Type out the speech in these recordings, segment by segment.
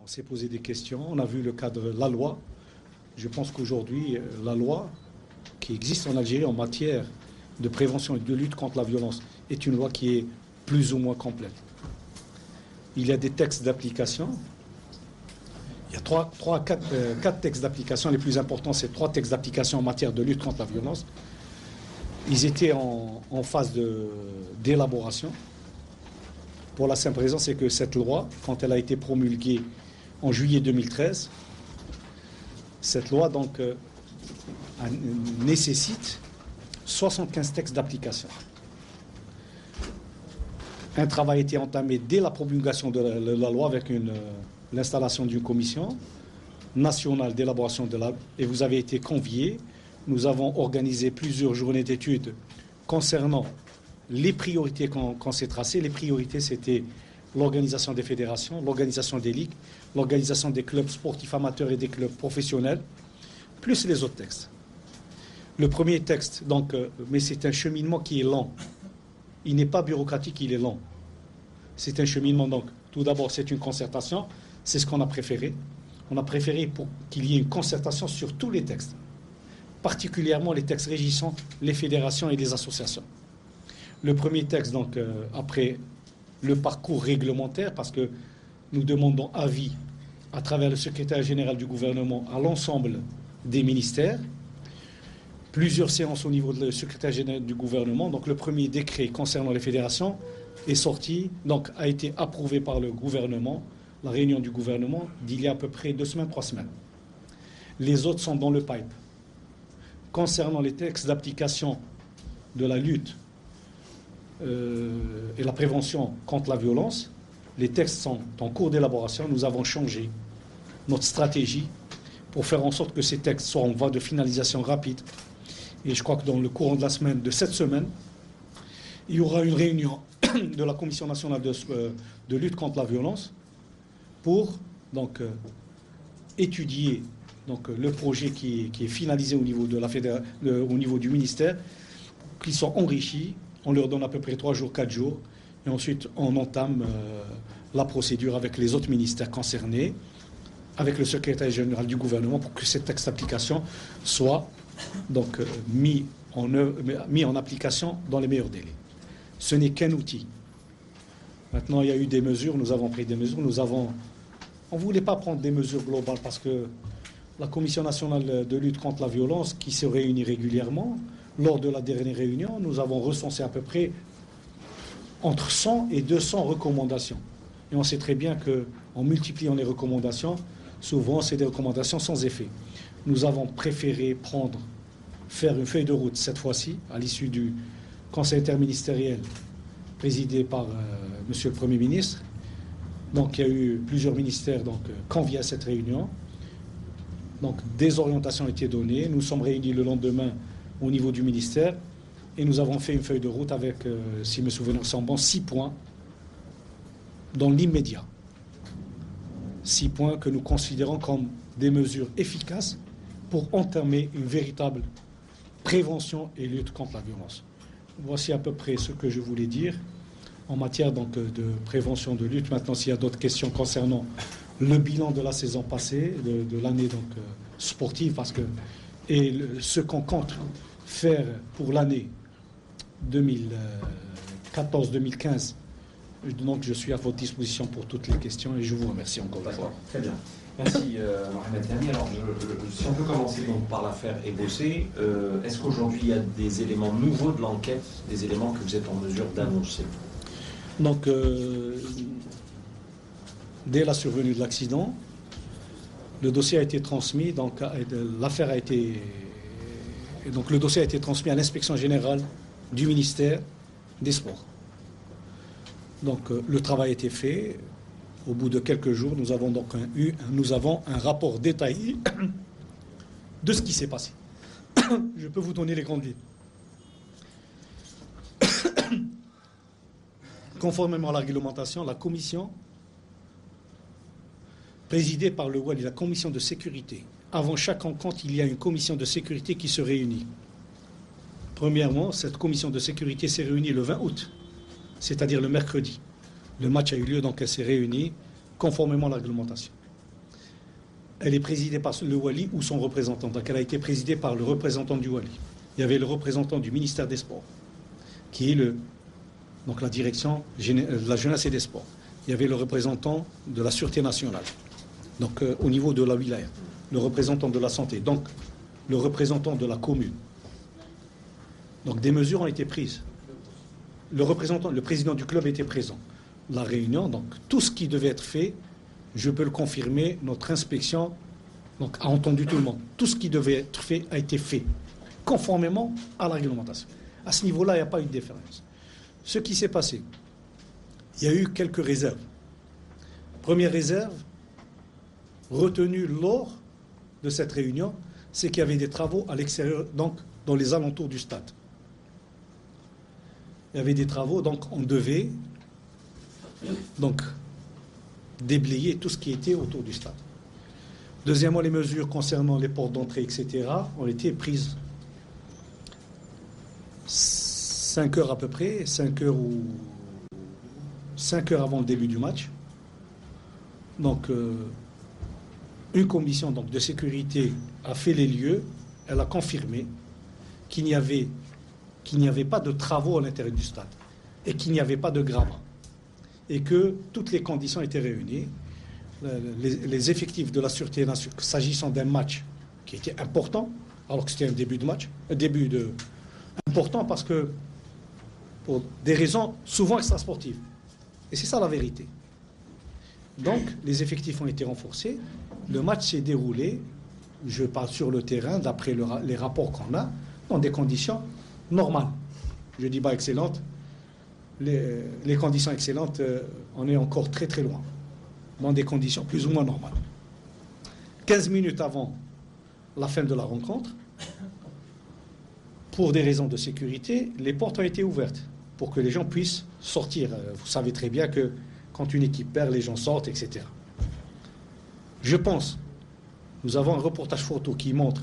on s'est posé des questions, on a vu le cadre, la loi. Je pense qu'aujourd'hui, la loi qui existe en Algérie en matière de prévention et de lutte contre la violence est une loi qui est plus ou moins complète. Il y a des textes d'application. Il y a quatre textes d'application. Les plus importants, c'est 3 textes d'application en matière de lutte contre la violence. Ils étaient en phase d'élaboration. Pour la simple raison, c'est que cette loi, quand elle a été promulguée en juillet 2013, cette loi donc nécessite 75 textes d'application. Un travail a été entamé dès la promulgation de la loi avec l'installation d'une commission nationale d'élaboration de la loi. Et vous avez été conviés. Nous avons organisé plusieurs journées d'études concernant les priorités qu'on s'est tracées. Les priorités, c'était l'organisation des fédérations, l'organisation des ligues, l'organisation des clubs sportifs amateurs et des clubs professionnels, plus les autres textes. Le premier texte, donc, mais c'est un cheminement qui est lent. Il n'est pas bureaucratique, il est lent. C'est un cheminement, donc, tout d'abord, c'est une concertation. C'est ce qu'on a préféré. On a préféré pour qu'il y ait une concertation sur tous les textes, particulièrement les textes régissant les fédérations et les associations. Le premier texte, donc, après le parcours réglementaire, parce que nous demandons avis à travers le secrétaire général du gouvernement à l'ensemble des ministères, plusieurs séances au niveau du secrétaire général du gouvernement. Donc le premier décret concernant les fédérations est sorti, donc a été approuvé par le gouvernement, la réunion du gouvernement d'il y a à peu près 2 semaines, 3 semaines. Les autres sont dans le pipe. Concernant les textes d'application de la lutte et la prévention contre la violence, les textes sont en cours d'élaboration. Nous avons changé notre stratégie pour faire en sorte que ces textes soient en voie de finalisation rapide. Et je crois que dans le courant de cette semaine, il y aura une réunion de la Commission nationale de lutte contre la violence pour donc, étudier donc, le projet qui est finalisé au niveau, au niveau du ministère, qu'ils sont enrichis. On leur donne à peu près 3 jours, 4 jours. Et ensuite, on entame la procédure avec les autres ministères concernés, avec le secrétaire général du gouvernement, pour que ces textes d'application soient donc, mis en application dans les meilleurs délais. Ce n'est qu'un outil. Maintenant, il y a eu des mesures, nous avons pris des mesures. On ne voulait pas prendre des mesures globales parce que la Commission nationale de lutte contre la violence, qui se réunit régulièrement, lors de la dernière réunion, nous avons recensé à peu près entre 100 et 200 recommandations. Et on sait très bien qu'en multipliant les recommandations, souvent c'est des recommandations sans effet. Nous avons préféré faire une feuille de route cette fois-ci, à l'issue du Conseil interministériel présidé par Monsieur le Premier ministre. Donc il y a eu plusieurs ministères conviés à cette réunion. Donc des orientations ont été données. Nous sommes réunis le lendemain au niveau du ministère et nous avons fait une feuille de route avec, si mes souvenirs sont bons, 6 points dans l'immédiat. 6 points que nous considérons comme des mesures efficaces pour entamer une véritable prévention et lutte contre la violence. Voici à peu près ce que je voulais dire en matière donc, de prévention de lutte. Maintenant, s'il y a d'autres questions concernant le bilan de la saison passée, de l'année sportive, parce que ce qu'on compte faire pour l'année 2014-2015. Donc je suis à votre disposition pour toutes les questions et je vous remercie encore une fois. Très bien. Merci Mohamed Lami. Alors si on peut commencer donc par l'affaire Ebossé, est-ce qu'aujourd'hui il y a des éléments nouveaux de l'enquête, des éléments que vous êtes en mesure d'annoncer? Donc dès la survenue de l'accident, le dossier a été transmis, donc l'affaire a été... Donc le dossier a été transmis à l'inspection générale du ministère des Sports. Donc le travail a été fait. Au bout de quelques jours, nous avons donc un rapport détaillé de ce qui s'est passé. Je peux vous donner les grandes lignes. Conformément à la réglementation, la commission présidée par le Wali, la commission de sécurité. Avant chaque rencontre, il y a une commission de sécurité qui se réunit. Premièrement, cette commission de sécurité s'est réunie le 20 août, c'est-à-dire le mercredi. Le match a eu lieu, donc elle s'est réunie conformément à la réglementation. elle est présidée par le Wali ou son représentant. Donc elle a été présidée par le représentant du Wali. Il y avait le représentant du ministère des Sports, qui est donc la direction de la jeunesse et des sports. Il y avait le représentant de la Sûreté nationale, donc au niveau de la wilaya, le représentant de la santé, donc le représentant de la commune. Donc des mesures ont été prises. Le président du club était présent. La réunion, donc tout ce qui devait être fait, je peux le confirmer, notre inspection donc, a entendu tout le monde. Tout ce qui devait être fait a été fait, conformément à la réglementation. À ce niveau-là, il n'y a pas eu de différence. Ce qui s'est passé, il y a eu quelques réserves. Première réserve, retenue lors de cette réunion, c'est qu'il y avait des travaux à l'extérieur, donc dans les alentours du stade. Il y avait des travaux, donc on devait donc déblayer tout ce qui était autour du stade. Deuxièmement, les mesures concernant les portes d'entrée, etc., ont été prises 5 heures à peu près, 5 heures avant le début du match. Donc, une commission donc, de sécurité a fait les lieux, elle a confirmé qu'il n'y avait pas de travaux à l'intérieur du stade et qu'il n'y avait pas de gravat et que toutes les conditions étaient réunies. Les effectifs de la Sûreté nationale, s'agissant d'un match qui était important, alors que c'était un début de match, important parce que pour des raisons souvent extrasportives. Et c'est ça la vérité. Donc, les effectifs ont été renforcés. Le match s'est déroulé, je parle sur le terrain, d'après les rapports qu'on a, dans des conditions normales. Je ne dis pas excellentes. Les conditions excellentes, on est encore très très loin. Dans des conditions plus ou moins normales. 15 minutes avant la fin de la rencontre, pour des raisons de sécurité, les portes ont été ouvertes pour que les gens puissent sortir. Vous savez très bien que quand une équipe perd, les gens sortent, etc. Je pense, nous avons un reportage photo qui montre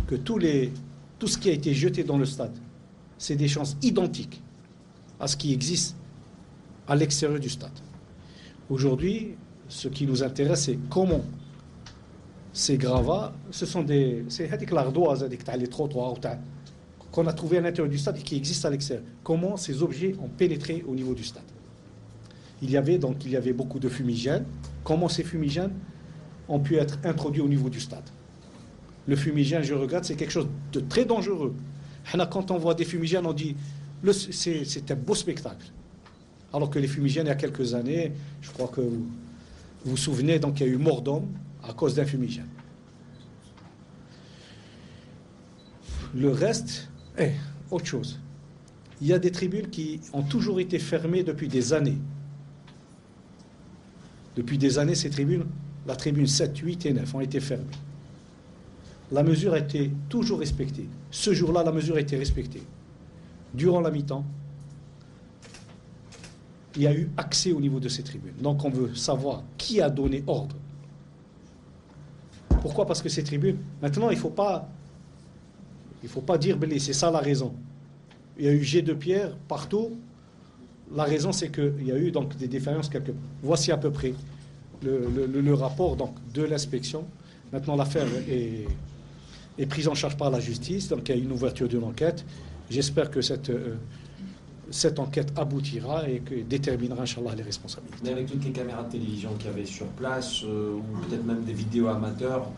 que tout ce qui a été jeté dans le stade, c'est des chances identiques à ce qui existe à l'extérieur du stade. Aujourd'hui, ce qui nous intéresse, c'est comment ces gravats, c'est l'ardoise, les trottoirs qu'on a trouvé à l'intérieur du stade et qui existent à l'extérieur. Comment ces objets ont pénétré au niveau du stade. Il y avait beaucoup de fumigènes. Comment ces fumigènes ont pu être introduits au niveau du stade. Le fumigène, je regarde, c'est quelque chose de très dangereux. Quand on voit des fumigènes, on dit c'est un beau spectacle. Alors que les fumigènes, il y a quelques années, je crois que vous vous souvenez, donc il y a eu mort d'homme à cause d'un fumigène. Le reste est autre chose. Il y a des tribunes qui ont toujours été fermées depuis des années. Depuis des années, ces tribunes, la tribune 7, 8 et 9, ont été fermées. La mesure a été toujours respectée. Ce jour-là, la mesure a été respectée. Durant la mi-temps, il y a eu accès au niveau de ces tribunes. Donc on veut savoir qui a donné ordre. Pourquoi? Parce que ces tribunes, maintenant, il ne faut pas dire, c'est ça la raison. Il y a eu jet de pierre partout. La raison, c'est qu'il y a eu donc des défaillances quelque part. Voici à peu près le rapport donc, de l'inspection. Maintenant, l'affaire est prise en charge par la justice. Donc, il y a une ouverture d'une enquête. J'espère que cette enquête aboutira et que déterminera, Inch'Allah, les responsabilités. Mais avec toutes les caméras de télévision qu'il y avait sur place, ou peut-être même des vidéos amateurs,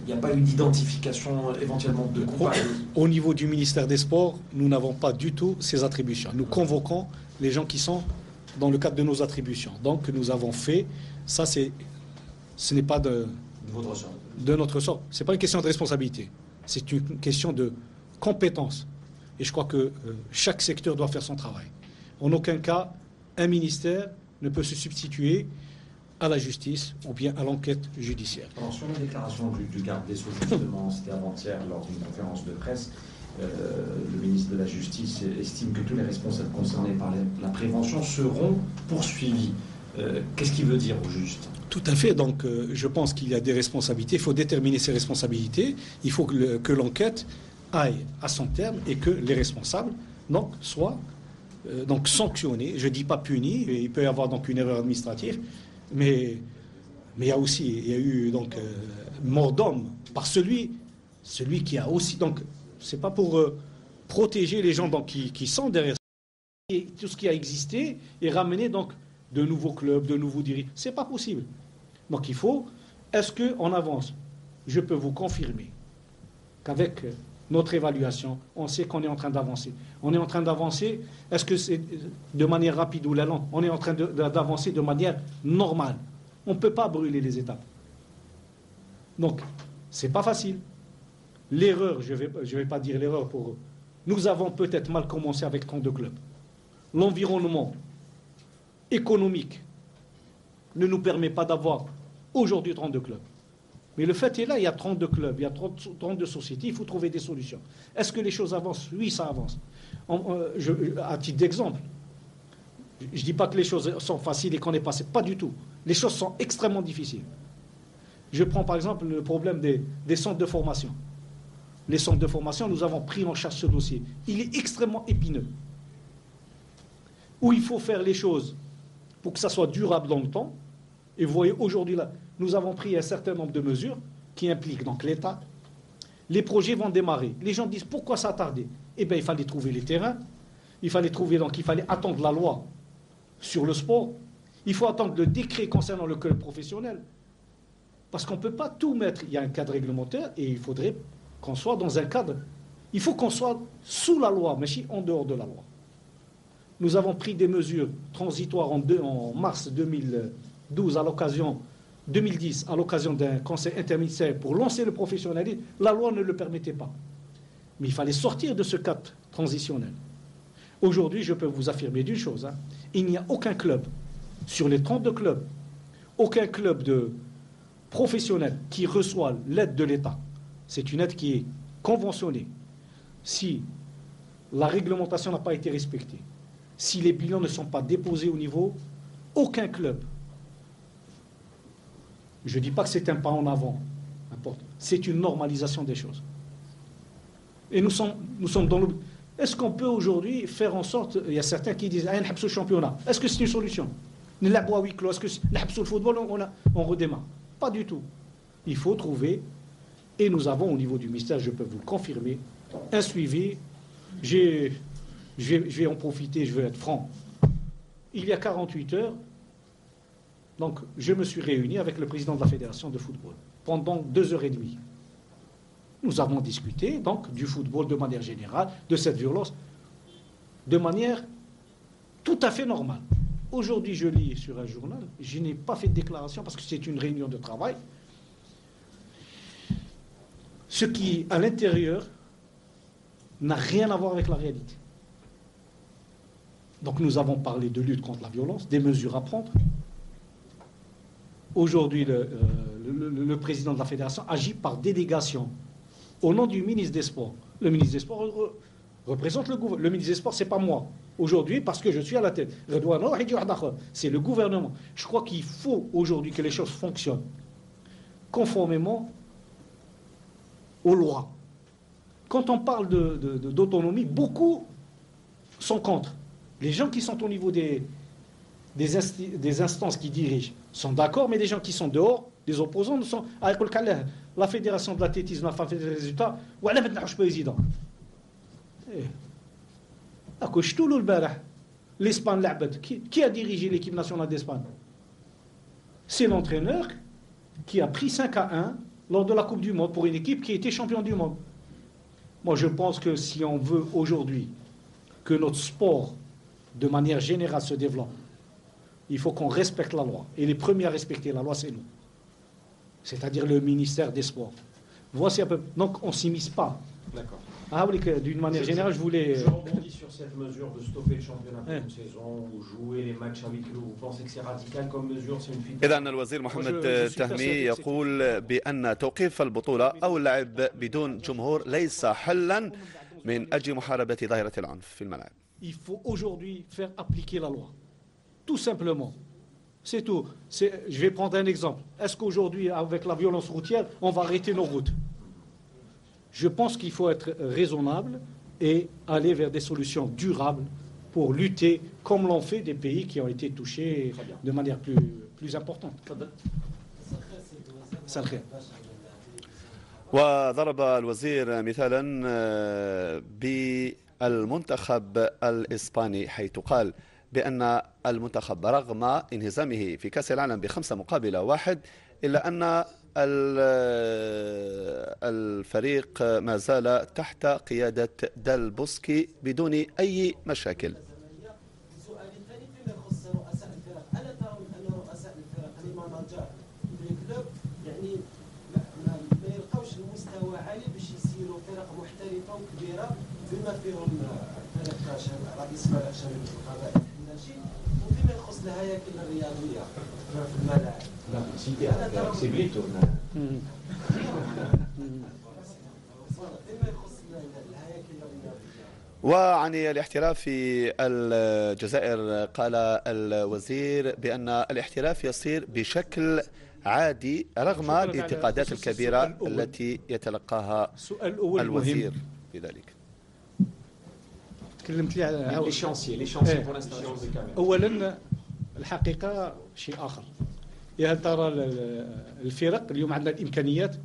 il n'y a pas eu d'identification éventuellement de coupables? Au niveau du ministère des Sports, nous n'avons pas du tout ces attributions. Nous convoquons les gens qui sont dans le cadre de nos attributions. Donc nous avons fait, ce n'est pas de notre sort. Ce n'est pas une question de responsabilité. C'est une question de compétence. Et je crois que chaque secteur doit faire son travail. En aucun cas, un ministère ne peut se substituer à la justice ou bien à l'enquête judiciaire. Alors, sur la déclaration du garde des Sceaux, justement, c'était avant-hier lors d'une conférence de presse, le ministre de la Justice estime que tous les responsables concernés par la prévention seront poursuivis. Qu'est-ce qu'il veut dire au juste? Tout à fait. Donc, je pense qu'il y a des responsabilités. Il faut déterminer ces responsabilités. Il faut que l'enquête aille à son terme et que les responsables donc, soient sanctionnés. Je ne dis pas punis. Il peut y avoir donc une erreur administrative, mais il y a eu donc mort d'homme par celui qui a aussi... Donc, c'est pas pour protéger les gens donc, qui sont derrière et tout ce qui a existé et ramener donc de nouveaux clubs, de nouveaux dirigeants. C'est pas possible. Donc il faut... Est-ce qu'on avance? Je peux vous confirmer qu'avec notre évaluation, on sait qu'on est en train d'avancer. On est en train d'avancer, est-ce que c'est de manière rapide ou lente? On est en train d'avancer de manière normale. On ne peut pas brûler les étapes. Donc, c'est pas facile. L'erreur, je vais pas dire l'erreur pour eux. Nous avons peut-être mal commencé avec 32 clubs. L'environnement économique ne nous permet pas d'avoir aujourd'hui 32 clubs. Mais le fait est là, il y a 32 clubs, il y a 32 sociétés, il faut trouver des solutions. Est-ce que les choses avancent? Oui, ça avance. À titre d'exemple, je ne dis pas que les choses sont faciles et qu'on est passé, pas du tout. Les choses sont extrêmement difficiles. Je prends par exemple le problème des centres de formation. Les centres de formation, nous avons pris en charge ce dossier. Il est extrêmement épineux. Où il faut faire les choses pour que ça soit durable dans le temps. Et vous voyez, aujourd'hui, là, nous avons pris un certain nombre de mesures qui impliquent donc l'État. Les projets vont démarrer. Les gens disent, pourquoi ça a tardé? Eh bien, il fallait trouver les terrains. Il fallait attendre la loi sur le sport. Il faut attendre le décret concernant le club professionnel. Parce qu'on ne peut pas tout mettre. Il y a un cadre réglementaire et il faudrait qu'on soit dans un cadre. Il faut qu'on soit sous la loi, mais en dehors de la loi. Nous avons pris des mesures transitoires en mars 2012 à l'occasion 2010, à l'occasion d'un conseil interministériel pour lancer le professionnalisme. La loi ne le permettait pas. Mais il fallait sortir de ce cadre transitionnel. Aujourd'hui, je peux vous affirmer d'une chose. Il n'y a aucun club, sur les 32 clubs, aucun club de professionnels qui reçoit l'aide de l'État. C'est une aide qui est conventionnée. Si la réglementation n'a pas été respectée, si les bilans ne sont pas déposés au niveau, aucun club. Je ne dis pas que c'est un pas en avant, c'est une normalisation des choses. Et nous sommes dans le... Est-ce qu'on peut aujourd'hui faire en sorte... Il y a certains qui disent « le championnat ». Est-ce que c'est une solution? À huis clos, est-ce que le football, on redémarre? Pas du tout. Il faut trouver, et nous avons au niveau du ministère, je peux vous le confirmer, un suivi. Je vais en profiter, je vais être franc. Il y a 48 heures, donc, je me suis réuni avec le président de la Fédération de football pendant 2h30. Nous avons discuté donc du football de manière générale, de cette violence, de manière tout à fait normale. Aujourd'hui, je lis sur un journal, je n'ai pas fait de déclaration parce que c'est une réunion de travail. Ce qui, à l'intérieur, n'a rien à voir avec la réalité. Donc, nous avons parlé de lutte contre la violence, des mesures à prendre. Aujourd'hui, le président de la Fédération agit par délégation au nom du ministre des Sports. Le ministre des Sports représente le gouvernement. Le ministre des Sports, ce n'est pas moi. Aujourd'hui, parce que je suis à la tête. C'est le gouvernement. Je crois qu'il faut aujourd'hui que les choses fonctionnent conformément aux lois. Quand on parle d'autonomie, beaucoup sont contre. Les gens qui sont au niveau des instances qui dirigent sont d'accord, mais les gens qui sont dehors, les opposants, sont... La fédération de l'athlétisme n'a pas fait de résultats. Ou elle a fait président. L'Espagne, qui a dirigé l'équipe nationale d'Espagne? C'est l'entraîneur qui a pris 5-1 lors de la Coupe du Monde pour une équipe qui a été champion du monde. Moi, je pense que si on veut aujourd'hui que notre sport, de manière générale, se développe, il faut qu'on respecte la loi. Et les premiers à respecter la loi, c'est nous. C'est-à-dire le ministère des Sports. Voici un peu... Donc, on ne s'immisce pas. D'accord. D'une manière générale, je voulais... Je rebondis sur cette mesure de stopper le championnat pour une saison ou jouer les matchs à huis clos. Vous pensez que c'est radical comme mesure? C'est une fuite. إذا الوزير محمد تهمي يقول بأن توقيف البطولة أو اللعب بدون جمهور ليس حلا من أجل محاربة ظاهرة العنف في الملاعب. Il faut aujourd'hui faire appliquer la loi. Tout simplement. C'est tout. Je vais prendre un exemple. Est-ce qu'aujourd'hui, avec la violence routière, on va arrêter nos routes? Je pense qu'il faut être raisonnable et aller vers des solutions durables pour lutter, comme l'ont fait des pays qui ont été touchés de manière plus importante. وضرب الوزير مثالا بالمنتخب الإسباني، حيث قال بأن المنتخب رغم انهزامه في كأس العالم ب5-1 إلا أن الفريق ما زال تحت قيادة دال بوسكي بدون أي مشاكل. بما فيهم فرق رئيس فرق شباب القبائل الناشئ وفيما يخص الهياكل الرياضيه في الملاعب. لا سي بيتو فيما يخص الهياكل الرياضيه. وعن الاحتراف في الجزائر قال الوزير بأن الاحتراف يصير بشكل عادي رغم الانتقادات الكبيرة التي يتلقاها الوزير في ذلك. تكلمت لي على ليشانسي بور لانستالاسيون دي كاميرا. اولا الحقيقه شيء اخر. يا هل ترى الفرق اليوم عندنا الامكانيات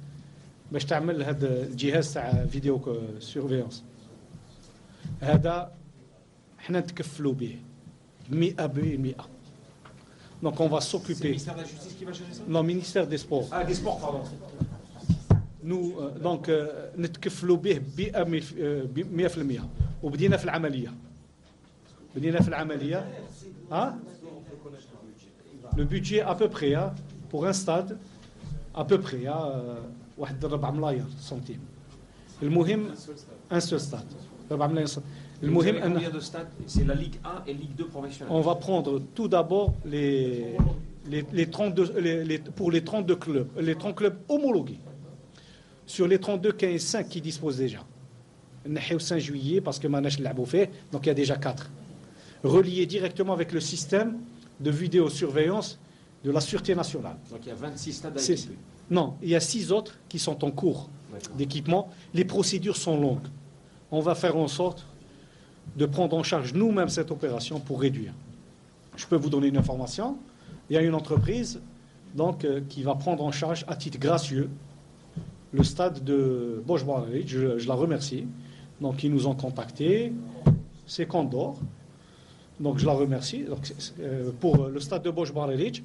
باش تعمل هذا الجهاز تاع فيديو سيرفيونس، هذا حنا نتكفلوا به 100%. Donc on va s'occuper. C'est le ministère de la Justice qui va gérer ça? Non, ministère des Sports. Ah, des sports, pardon. nous donc نتكفلوا به 100%. وبدينا في العمليه. Hein? Le budget à peu près pour un stade à peu près واحد 4 ملاير سنتيم. المهم un seul stade. 4 ملاير سنتيم. المهم combien de stades? C'est la Ligue 1 et Ligue 2 professionnelle. On va prendre tout d'abord les 32 pour les 32 clubs, les 30 clubs homologués. Sur les 32, 5 qui disposent déjà. On a 5 juillet parce que Manash l'a fait, donc il y a déjà 4. Reliés directement avec le système de vidéosurveillance de la Sûreté nationale. Donc il y a 26 stades à équiper. Non, il y a 6 autres qui sont en cours d'équipement. Les procédures sont longues. On va faire en sorte de prendre en charge nous-mêmes cette opération pour réduire. Je peux vous donner une information. Il y a une entreprise donc, qui va prendre en charge à titre gracieux le stade de Bosch-Barrelitch. Je la remercie. Donc ils nous ont contactés. C'est Condor. Donc je la remercie donc, pour le stade de Bosch-Barrelitch.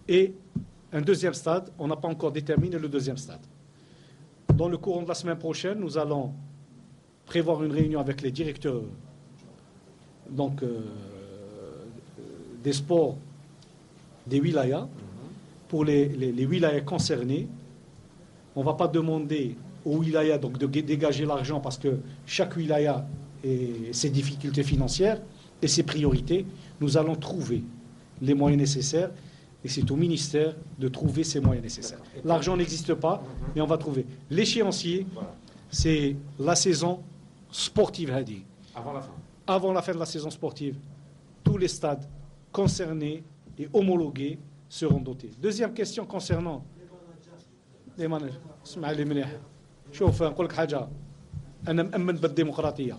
Et un deuxième stade, on n'a pas encore déterminé le deuxième stade. Dans le courant de la semaine prochaine, nous allons prévoir une réunion avec les directeurs donc, des sports des wilayas. Pour les wilayas concernés, on ne va pas demander aux wilayas donc, de dégager l'argent parce que chaque wilaya a ses difficultés financières et ses priorités. Nous allons trouver les moyens nécessaires et c'est au ministère de trouver ces moyens nécessaires. L'argent n'existe pas, mais on va trouver. L'échéancier, c'est la saison sportive Hadi. Avant la fin. Avant la fin de la saison sportive, tous les stades concernés et homologués seront dotés. Deuxième question concernant les managers. اسمع لي مليح. شوف نقول لك حاجة. أنا مأمن بالديمقراطية.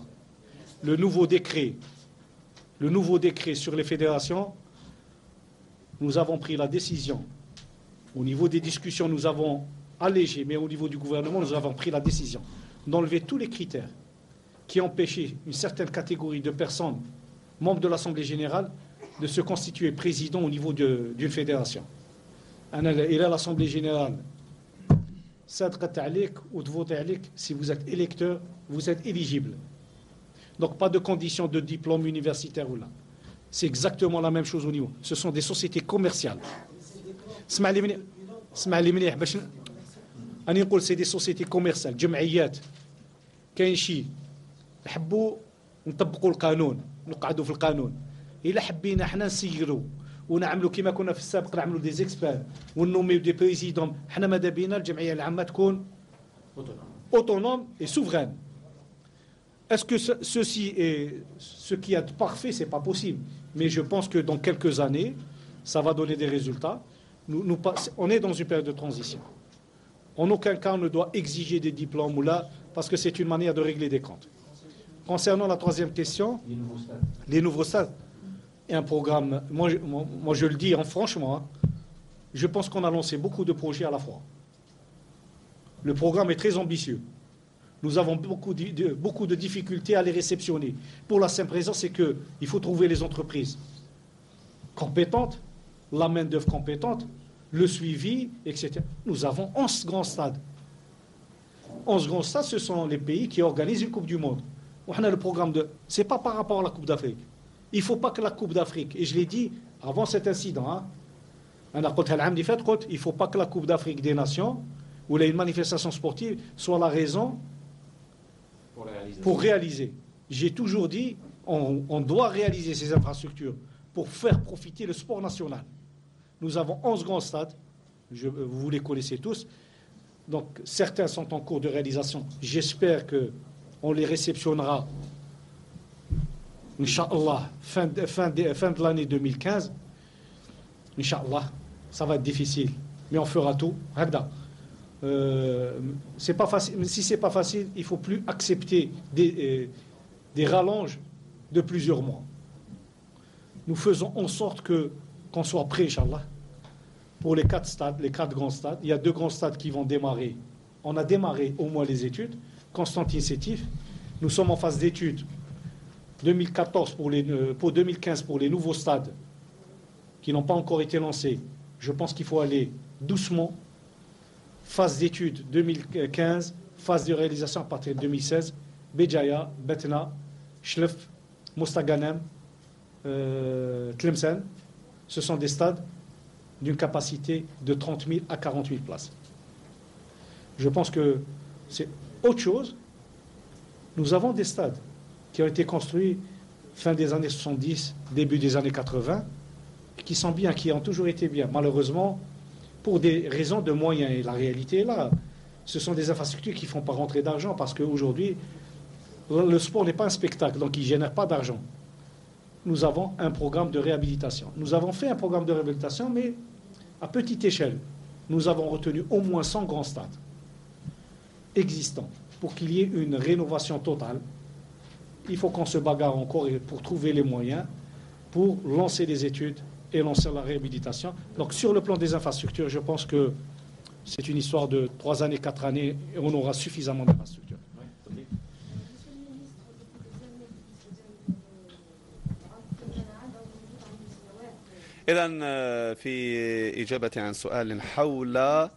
Le nouveau décret sur les fédérations, nous avons pris la décision. Au niveau des discussions, nous avons allégé, mais au niveau du gouvernement, nous avons pris la décision d'enlever tous les critères qui empêchaient une certaine catégorie de personnes, membres de l'Assemblée générale, de se constituer président au niveau d'une fédération. Et là, l'Assemblée générale, si vous êtes électeur, vous êtes éligible. Donc pas de condition de diplôme universitaire ou là. C'est exactement la même chose au niveau. Ce sont des sociétés commerciales. C'est des sociétés commerciales. جمعيات كاين شي نحبوا نطبقوا القانون نقعدوا في القانون. إلا حبينا حنا نسيروا ونعملوا كما كنا في السابق نعملوا دي زيكسبير ونوميو دي بريزيدون. حنا ماذا بينا الجمعية العامة تكون autonome et souveraine. Est-ce que ceci est ce qui est parfait? C'est pas possible. Mais je pense que dans quelques années, ça va donner des résultats. On est dans une période de transition. En aucun cas, on ne doit exiger des diplômes ou là, parce que c'est une manière de régler des comptes. Concernant la troisième question, les nouveaux stades, et un programme, moi je le dis franchement, je pense qu'on a lancé beaucoup de projets à la fois. Le programme est très ambitieux. Nous avons beaucoup de difficultés à les réceptionner. Pour la simple raison, c'est qu'il faut trouver les entreprises compétentes, la main-d'œuvre compétente, le suivi, etc. Nous avons 11 grands stades. 11 grands stades, ce sont les pays qui organisent une Coupe du Monde. On a le programme de... Ce n'est pas par rapport à la Coupe d'Afrique. Il ne faut pas que la Coupe d'Afrique, et je l'ai dit avant cet incident, il ne faut pas que la Coupe d'Afrique des Nations, où il y a une manifestation sportive, soit la raison pour réaliser. J'ai toujours dit, on doit réaliser ces infrastructures pour faire profiter le sport national. Nous avons 11 grands stades, vous les connaissez tous, donc certains sont en cours de réalisation. J'espère qu'on les réceptionnera, Inch'Allah, fin de l'année 2015. Inch'Allah, ça va être difficile, mais on fera tout. C'est pas facile. Si c'est pas facile, il ne faut plus accepter des rallonges de plusieurs mois. Nous faisons en sorte qu'on soit prêt, Inch'Allah, pour les 4 stades, les 4 grands stades. Il y a 2 grands stades qui vont démarrer. On a démarré au moins les études. Constantin Sétif. Nous sommes en phase d'études 2014 pour 2015 pour les nouveaux stades qui n'ont pas encore été lancés. Je pense qu'il faut aller doucement. Phase d'études 2015, phase de réalisation à partir de 2016. Béjaïa, Betna, Chlef, Mostaganem, Tlemcen. Ce sont des stades d'une capacité de 30 000 à 40 000 places. Je pense que c'est autre chose. Nous avons des stades qui ont été construits fin des années 70, début des années 80, qui sont bien, qui ont toujours été bien. Malheureusement, pour des raisons de moyens, et la réalité est là, ce sont des infrastructures qui ne font pas rentrer d'argent parce qu'aujourd'hui, le sport n'est pas un spectacle, donc il ne génère pas d'argent. Nous avons un programme de réhabilitation. Nous avons fait un programme de réhabilitation, mais à petite échelle. Nous avons retenu au moins 100 grands stades existants pour qu'il y ait une rénovation totale. Il faut qu'on se bagarre encore pour trouver les moyens pour lancer les études et lancer la réhabilitation. Donc sur le plan des infrastructures, je pense que c'est une histoire de 3 années, 4 années, et on aura suffisamment d'infrastructures. إذن في إجابة عن سؤال حول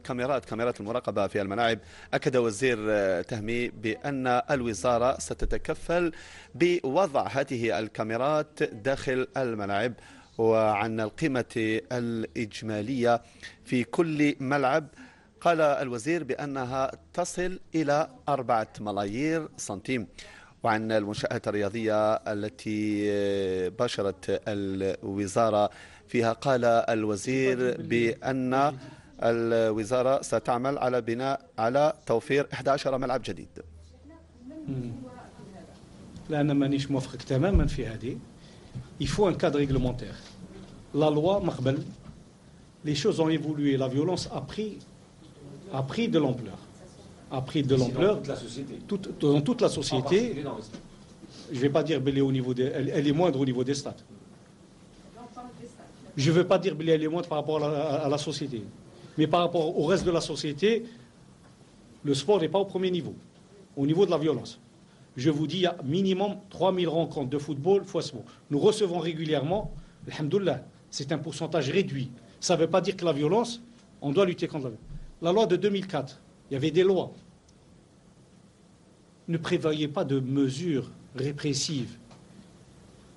كاميرات المراقبة في الملاعب، أكد وزير تهمي بأن الوزارة ستتكفل بوضع هذه الكاميرات داخل الملاعب، وعن القيمة الإجمالية في كل ملعب قال الوزير بأنها تصل إلى 4 ملايير سنتيم. وعن المنشآت الرياضية التي باشرت الوزارة فيها قال الوزير بأن الوزارة ستعمل على بناء على توفير 11 ملعب جديد. لا أنا مانيش موافقك تماما في هذه. Il faut un cadre réglementaire. La loi مقبل. Les choses ont évolué. La violence a pris de l'ampleur. A pris de l'ampleur dans toute la société. Je ne vais pas dire qu'elle est moindre au niveau des stades. Je ne veux pas dire qu'elle est moindre par rapport à la société. Mais par rapport au reste de la société, le sport n'est pas au premier niveau, au niveau de la violence. Je vous dis, il y a minimum 3000 rencontres de football fois sport. Nous recevons régulièrement, alhamdoulilah, c'est un pourcentage réduit. Ça ne veut pas dire que la violence, on doit lutter contre la violence. La loi de 2004, il y avait des lois, ne prévoyait pas de mesures répressives.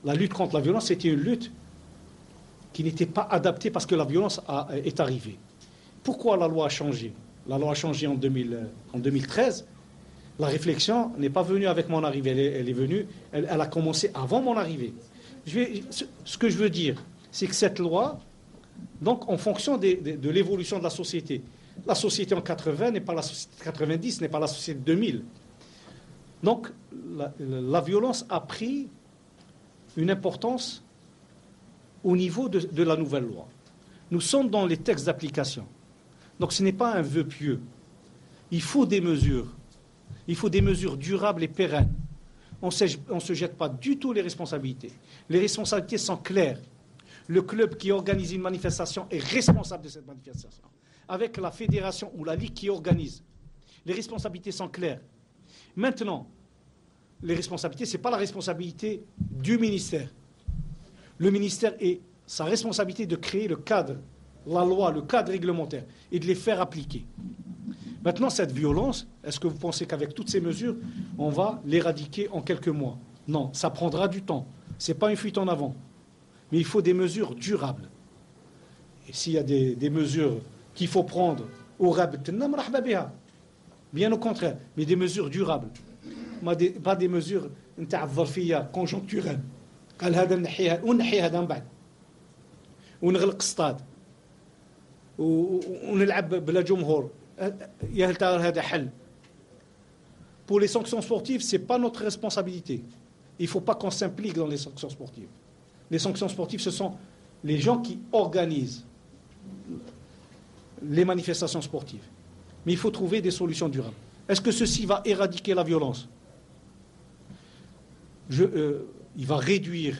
La lutte contre la violence, c'était une lutte qui n'était pas adaptée parce que la violence est arrivée. Pourquoi la loi a changé? La loi a changé en 2013. La réflexion n'est pas venue avec mon arrivée, elle est venue, elle a commencé avant mon arrivée. Ce que je veux dire, c'est que cette loi, donc en fonction de l'évolution de la société en 80 n'est pas la société de 90, n'est pas la société de 2000. Donc la violence a pris une importance au niveau de la nouvelle loi. Nous sommes dans les textes d'application. Donc ce n'est pas un vœu pieux. Il faut des mesures. Il faut des mesures durables et pérennes. On ne se jette pas du tout les responsabilités. Les responsabilités sont claires. Le club qui organise une manifestation est responsable de cette manifestation. avec la fédération ou la ligue qui organise. Les responsabilités sont claires. Maintenant, les responsabilités, ce n'est pas la responsabilité du ministère. Le ministère est sa responsabilité de créer le cadre, la loi, le cadre réglementaire et de les faire appliquer. Maintenant, cette violence, est-ce que vous pensez qu'avec toutes ces mesures, on va l'éradiquer en quelques mois? Non, ça prendra du temps. Ce n'est pas une fuite en avant. Mais il faut des mesures durables. Et s'il y a des mesures qu'il faut prendre au rabtna, marhaba biha. Bien au contraire, mais des mesures durables. Pas des mesures conjoncturelles. قال هذا نحيها ونحي هذا من بعد ونغلق الصطاد ونلعب بلا جمهور يا هل ترى هذا حل. Pour les sanctions sportives, ce n'est pas notre responsabilité. Il ne faut pas qu'on s'implique dans les sanctions sportives. Les sanctions sportives, ce sont les gens qui organisent les manifestations sportives. Mais il faut trouver des solutions durables. Est-ce que ceci va éradiquer la violence? Il va réduire,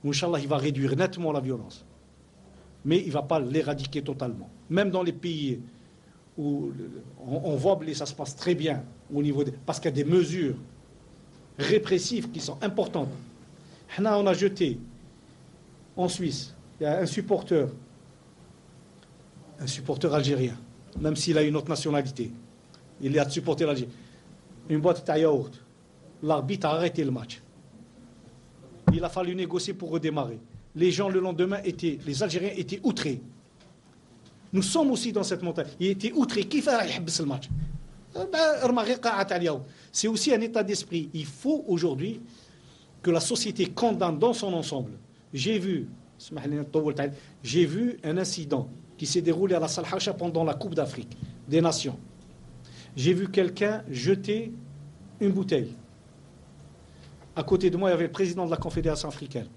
Inch'Allah, il va réduire nettement la violence. Mais il ne va pas l'éradiquer totalement. Même dans les pays où on voit que ça se passe très bien, au niveau parce qu'il y a des mesures répressives qui sont importantes. On a jeté en Suisse, il y a un supporter algérien, même s'il a une autre nationalité. Il a supporté l'Algérie. Une boîte de yaourt. L'arbitre a arrêté le match. Il a fallu négocier pour redémarrer. Les gens, le lendemain, les Algériens étaient outrés. Nous sommes aussi dans cette montagne. Ils étaient outrés. Qui fait le match? C'est aussi un état d'esprit. Il faut aujourd'hui que la société condamne dans son ensemble. J'ai vu un incident qui s'est déroulé à la Salhacha pendant la Coupe d'Afrique des Nations. J'ai vu quelqu'un jeter une bouteille. À côté de moi, il y avait le président de la Confédération africaine.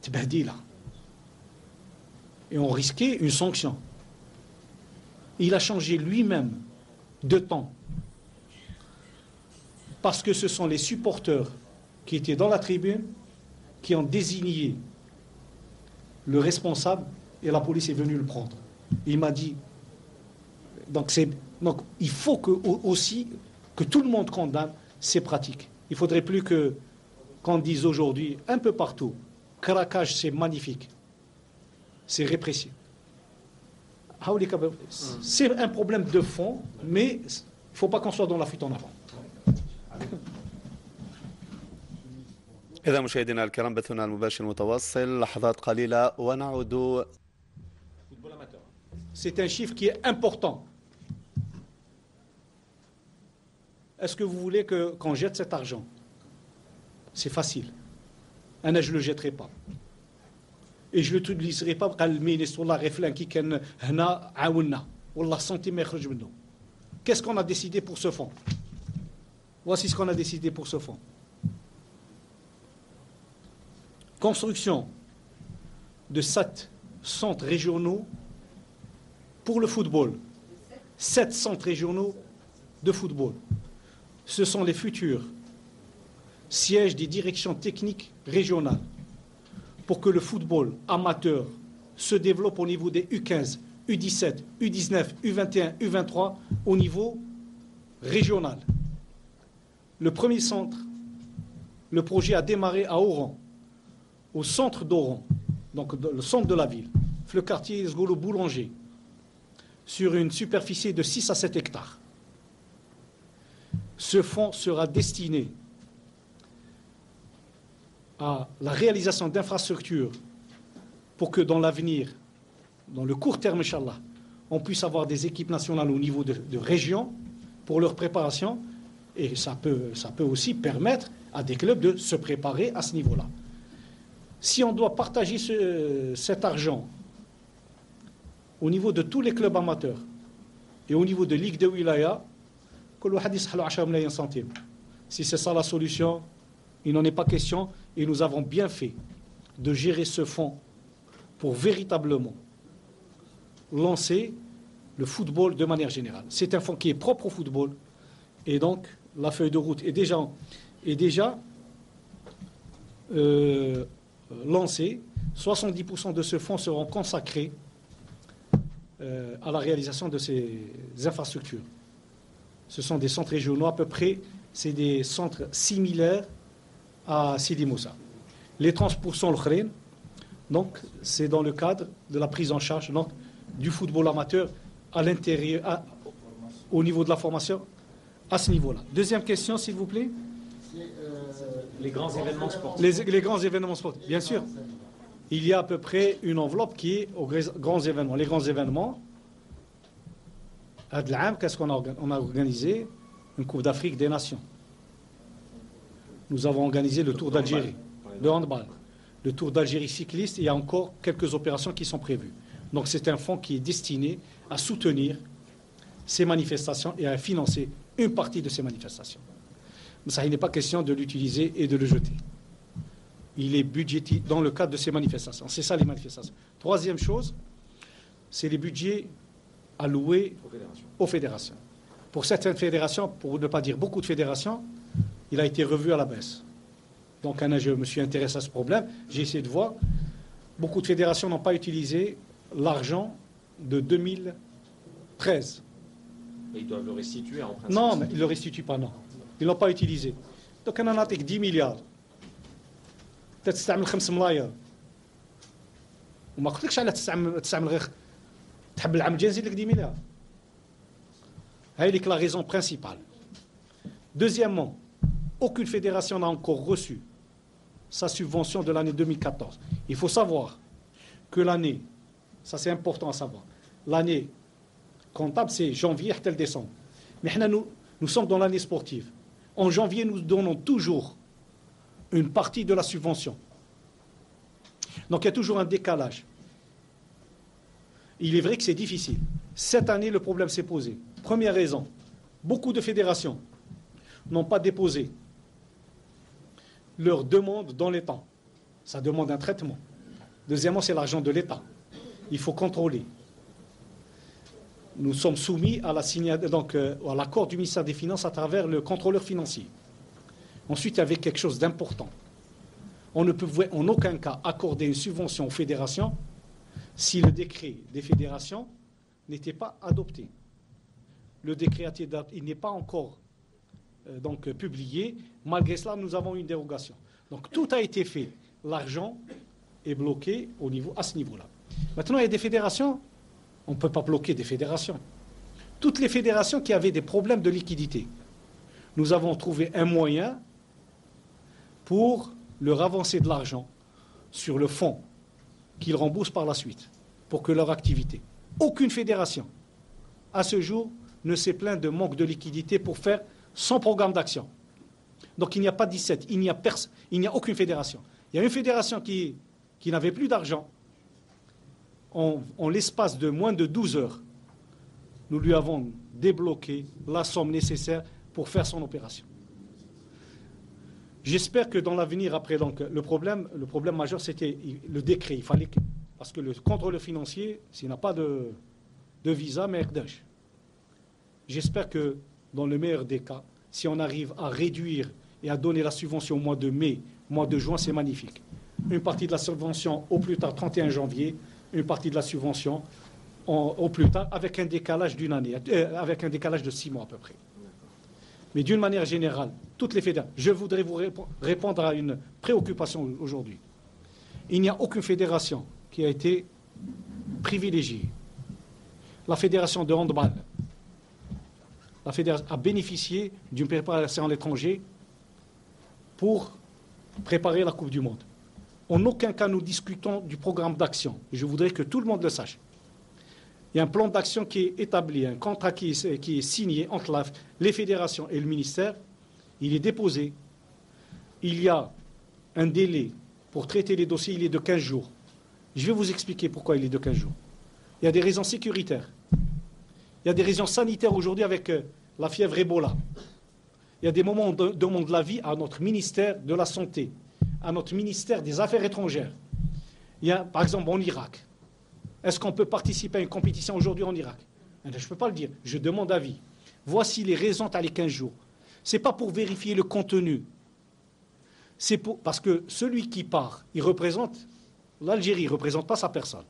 Tibadi là. Et on risquait une sanction. Il a changé lui-même de temps. Parce que ce sont les supporters qui étaient dans la tribune qui ont désigné le responsable et la police est venue le prendre. Il m'a dit, donc il faut aussi que tout le monde condamne ces pratiques. Il ne faudrait plus qu'on dise aujourd'hui, un peu partout, craquage c'est magnifique, c'est répressif. C'est un problème de fond, mais il ne faut pas qu'on soit dans la fuite en avant. إذا مشاهدينا الكرام بثنا المباشر متواصل لحظات قليلة ونعود. C'est un chiffre qui est important. Est-ce que vous voulez qu'on jette cet argent? C'est facile. Je ne le jetterai pas. Et je ne l'utiliserai pas pour calmer sur la réflexion qui est là, Wallah, centimètre de nous. Qu'est-ce qu'on a décidé pour ce fonds? Voici ce qu'on a décidé pour ce fonds. Construction de 7 centres régionaux pour le football. 7 centres régionaux de football. Ce sont les futurs sièges des directions techniques régionales pour que le football amateur se développe au niveau des U15, U17, U19, U21, U23 au niveau régional. Le premier centre, le projet a démarré à Oran, au centre d'Oran, donc le centre de la ville, le quartier Sgolo Boulanger, sur une superficie de 6 à 7 hectares. Ce fonds sera destiné à la réalisation d'infrastructures pour que dans l'avenir, dans le court terme, Inch'Allah, on puisse avoir des équipes nationales au niveau de région pour leur préparation. Et ça peut aussi permettre à des clubs de se préparer à ce niveau-là. Si on doit partager cet argent au niveau de tous les clubs amateurs et au niveau de Ligue de Wilaya, si c'est ça la solution, il n'en est pas question. Et nous avons bien fait de gérer ce fonds pour véritablement lancer le football de manière générale. C'est un fonds qui est propre au football. Et donc, la feuille de route est déjà lancée. 70% de ce fonds seront consacrés à la réalisation de ces infrastructures. Ce sont des centres régionaux à peu près, c'est des centres similaires à Sidi Moussa. Les 30% l'Ukraine, donc c'est dans le cadre de la prise en charge donc, du football amateur à l'intérieur, au niveau de la formation, à ce niveau-là. Deuxième question, s'il vous plaît. Les grands événements sportifs. Les grands événements sportifs, bien sûr. Il y a à peu près une enveloppe qui est aux grands événements. Les grands événements, qu'est-ce qu'on a organisé? On a organisé une Coupe d'Afrique des Nations. Nous avons organisé le Tour d'Algérie, le handball, le Tour d'Algérie cycliste. Il y a encore quelques opérations qui sont prévues. Donc c'est un fonds qui est destiné à soutenir ces manifestations et à financer une partie de ces manifestations. Mais ça, il n'est pas question de l'utiliser et de le jeter. Il est budgété dans le cadre de ces manifestations. C'est ça les manifestations. Troisième chose, c'est les budgets alloués aux fédérations. Pour certaines fédérations, pour ne pas dire beaucoup de fédérations, il a été revu à la baisse. Donc je me suis intéressé à ce problème. J'ai essayé de voir. Beaucoup de fédérations n'ont pas utilisé l'argent de 2013. Mais ils doivent le restituer en principe. Non, mais ils ne le restituent pas, non. Ils ne l'ont pas utilisé. Donc on en a 10 milliards. Peut-être تستعمل 5 ملاير. وما قلتلكش على تستعمل غير تحب العام الجاي نزيد لك 10 milliards. C'est la raison principale. Deuxièmement, aucune fédération n'a encore reçu sa subvention de l'année 2014. Il faut savoir que l'année, ça c'est important à savoir, l'année comptable c'est janvier à décembre. Mais nous sommes dans l'année sportive. En janvier, nous donnons toujours une partie de la subvention. Donc il y a toujours un décalage. Il est vrai que c'est difficile. Cette année, le problème s'est posé. Première raison, beaucoup de fédérations n'ont pas déposé leur demande dans les temps. Ça demande un traitement. Deuxièmement, c'est l'argent de l'État. Il faut contrôler. Nous sommes soumis à à l'accord du ministère des Finances à travers le contrôleur financier. Ensuite, il y avait quelque chose d'important. On ne pouvait en aucun cas accorder une subvention aux fédérations si le décret des fédérations n'était pas adopté. Le décret il n'est pas encore publié. Malgré cela, nous avons une dérogation. Donc tout a été fait. L'argent est bloqué à ce niveau-là. Maintenant, il y a des fédérations. On ne peut pas bloquer des fédérations. Toutes les fédérations qui avaient des problèmes de liquidité, nous avons trouvé un moyen pour leur avancer de l'argent sur le fonds qu'ils remboursent par la suite pour que leur activité. Aucune fédération, à ce jour, ne s'est plaint de manque de liquidité pour faire son programme d'action. Donc il n'y a pas 17, il n'y a aucune fédération. Il y a une fédération qui n'avait plus d'argent. En l'espace de moins de 12 heures, nous lui avons débloqué la somme nécessaire pour faire son opération. J'espère que dans l'avenir, après, le problème majeur, c'était le décret. Il fallait parce que le contrôleur financier, s'il n'a pas de visa, mais Erdash. J'espère que, dans le meilleur des cas, si on arrive à réduire et à donner la subvention au mois de mai, mois de juin, c'est magnifique. Une partie de la subvention au plus tard 31 janvier, une partie de la subvention au plus tard, avec un décalage d'une année, avec un décalage de 6 mois à peu près. Mais d'une manière générale, toutes les fédérations, je voudrais vous répondre à une préoccupation aujourd'hui. Il n'y a aucune fédération qui a été privilégiée. La fédération de handball a bénéficié d'une préparation à l'étranger pour préparer la Coupe du Monde. En aucun cas nous discutons du programme d'action. Je voudrais que tout le monde le sache. Il y a un plan d'action qui est établi, un contrat qui est signé entre les fédérations et le ministère. Il est déposé. Il y a un délai pour traiter les dossiers, il est de 15 jours. Je vais vous expliquer pourquoi il est de 15 jours. Il y a des raisons sécuritaires. Il y a des raisons sanitaires aujourd'hui avec la fièvre Ebola. Il y a des moments où on demande l'avis à notre ministère de la Santé, à notre ministère des Affaires étrangères. Il y a, par exemple, en Irak. Est-ce qu'on peut participer à une compétition aujourd'hui en Irak? Je ne peux pas le dire. Je demande avis. Voici les raisons à les 15 jours. Ce n'est pas pour vérifier le contenu. C'est parce que celui qui part, il représente l'Algérie, il ne représente pas sa personne.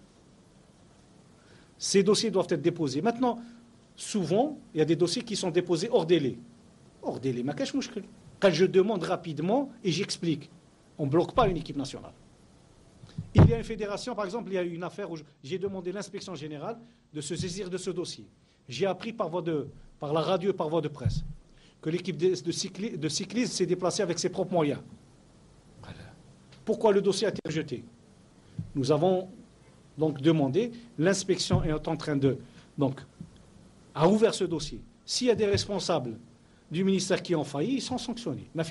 Ces dossiers doivent être déposés. Maintenant, souvent, il y a des dossiers qui sont déposés hors délai. Hors délai, ma cache mouchkil. Quand je demande rapidement et j'explique, on ne bloque pas une équipe nationale. Il y a une fédération, par exemple, il y a une affaire où j'ai demandé à l'inspection générale de se saisir de ce dossier. J'ai appris par la radio et par voie de presse que l'équipe de cyclisme s'est déplacée avec ses propres moyens. Voilà. Pourquoi le dossier a été rejeté? Nous avons donc demandé, l'inspection est en train a ouvert ce dossier. S'il y a des responsables du ministère qui ont failli, ils sont sanctionnés. Mais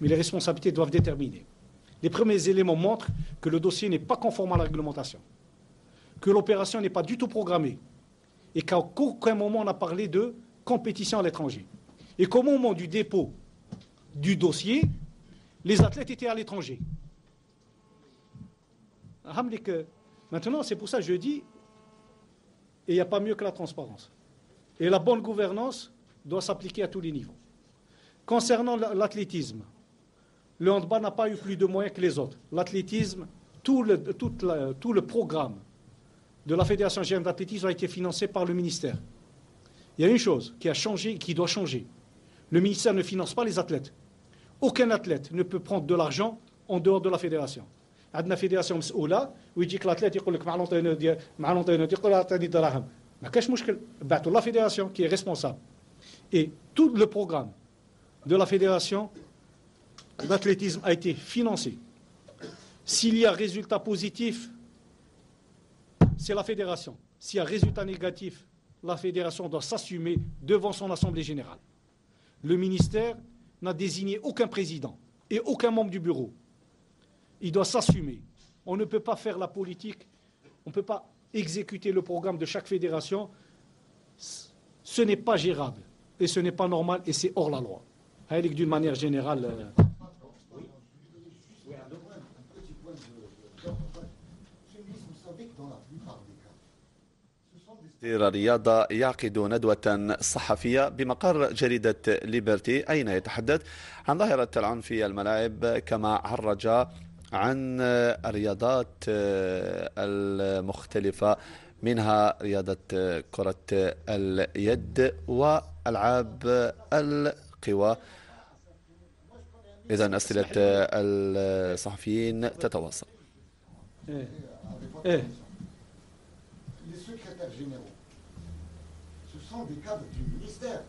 les responsabilités doivent déterminer. Les premiers éléments montrent que le dossier n'est pas conforme à la réglementation, que l'opération n'est pas du tout programmée et qu'à aucun moment on a parlé de compétition à l'étranger. Et qu'au moment du dépôt du dossier, les athlètes étaient à l'étranger. Maintenant, c'est pour ça que je dis, et il n'y a pas mieux que la transparence. Et la bonne gouvernance doit s'appliquer à tous les niveaux. Concernant l'athlétisme, le handball n'a pas eu plus de moyens que les autres. L'athlétisme, tout le programme de la Fédération générale d'athlétisme a été financé par le ministère. Il y a une chose qui a changé, qui doit changer. Le ministère ne finance pas les athlètes. Aucun athlète ne peut prendre de l'argent en dehors de la fédération. عندنا fédération مسؤولة ويجيك l'athlète يقول لك مع l'entraîneur يقول له اعطيني دراهم. ما كاش مشكل بعثوا la fédération qui est responsable. Et tout le programme de la fédération d'athlétisme a été financé. S'il y a résultat positif, c'est la fédération. S'il y a résultat négatif, la fédération doit s'assumer devant son assemblée générale. Le ministère n'a désigné aucun président et aucun membre du bureau. Il doit s'assumer. On ne peut pas faire la politique, on ne peut pas exécuter le programme de chaque fédération. Ce n'est pas gérable et ce n'est pas normal et c'est hors la loi. D'une manière générale. وزير الرياضة يعقد ندوة صحفية بمقر جريدة ليبرتي أين يتحدث عن ظاهرة العنف في الملاعب كما عرج عن الرياضات المختلفة منها رياضة كرة اليد وألعاب القوى. إذن أسئلة الصحفيين تتواصل. Les secrétaires généraux, ce sont des cadres du ministère.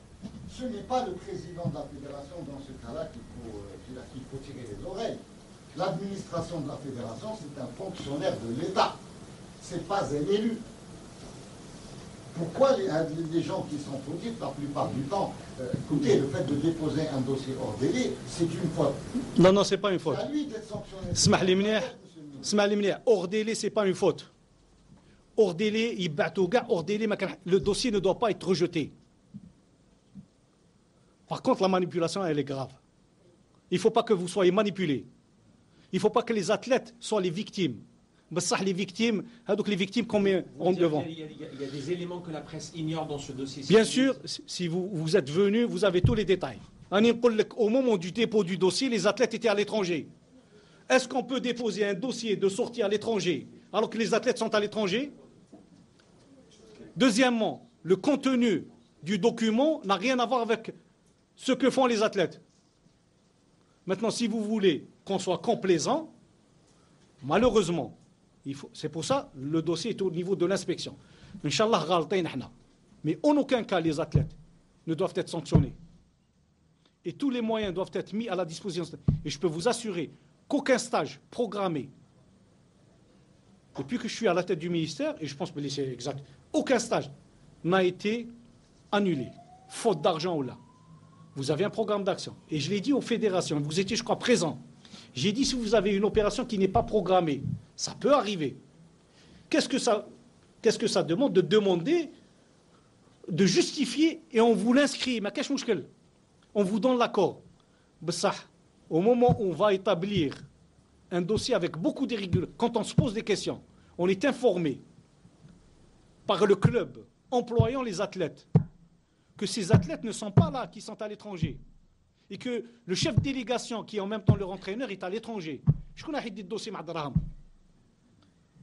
Ce n'est pas le président de la fédération dans ce cas-là qu'il faut tirer les oreilles. L'administration de la fédération, c'est un fonctionnaire de l'État. Ce n'est pas un élu. Pourquoi les gens qui sont fautifs, la plupart du temps, écoutez, le fait de déposer un dossier hors délai, c'est une faute. Non, c'est pas une faute. C'est à lui d'être sanctionné. اسمح لي منيح. Hors délai, c'est pas une faute. Hors délai, le dossier ne doit pas être rejeté. Par contre, la manipulation, elle est grave. Il ne faut pas que vous soyez manipulés. Il ne faut pas que les athlètes soient les victimes. Les victimes, combien on devant. Il y a des éléments que la presse ignore dans ce dossier. Bien sûr, si vous êtes venu, vous avez tous les détails. Au moment du dépôt du dossier, les athlètes étaient à l'étranger. Est-ce qu'on peut déposer un dossier de sortie à l'étranger alors que les athlètes sont à l'étranger? Deuxièmement, le contenu du document n'a rien à voir avec ce que font les athlètes. Maintenant, si vous voulez qu'on soit complaisant, malheureusement, c'est pour ça que le dossier est au niveau de l'inspection. Inch'Allah, mais en aucun cas les athlètes ne doivent être sanctionnés. Et tous les moyens doivent être mis à la disposition. Et je peux vous assurer qu'aucun stage programmé, depuis que je suis à la tête du ministère, et je pense que c'est exact, aucun stage n'a été annulé, faute d'argent ou là. Vous avez un programme d'action. Et je l'ai dit aux fédérations, vous étiez, je crois, présents. J'ai dit, si vous avez une opération qui n'est pas programmée, ça peut arriver. Qu'est-ce que ça demande? De demander, de justifier, et on vous l'inscrit. Mais qu'est-ce que on vous donne l'accord. Au moment où on va établir un dossier avec beaucoup d'irrégularités, quand on se pose des questions, on est informé par le club employant les athlètes que ces athlètes ne sont pas là, qui sont à l'étranger. Et que le chef de délégation, qui est en même temps leur entraîneur, est à l'étranger. Je connais des dossiers.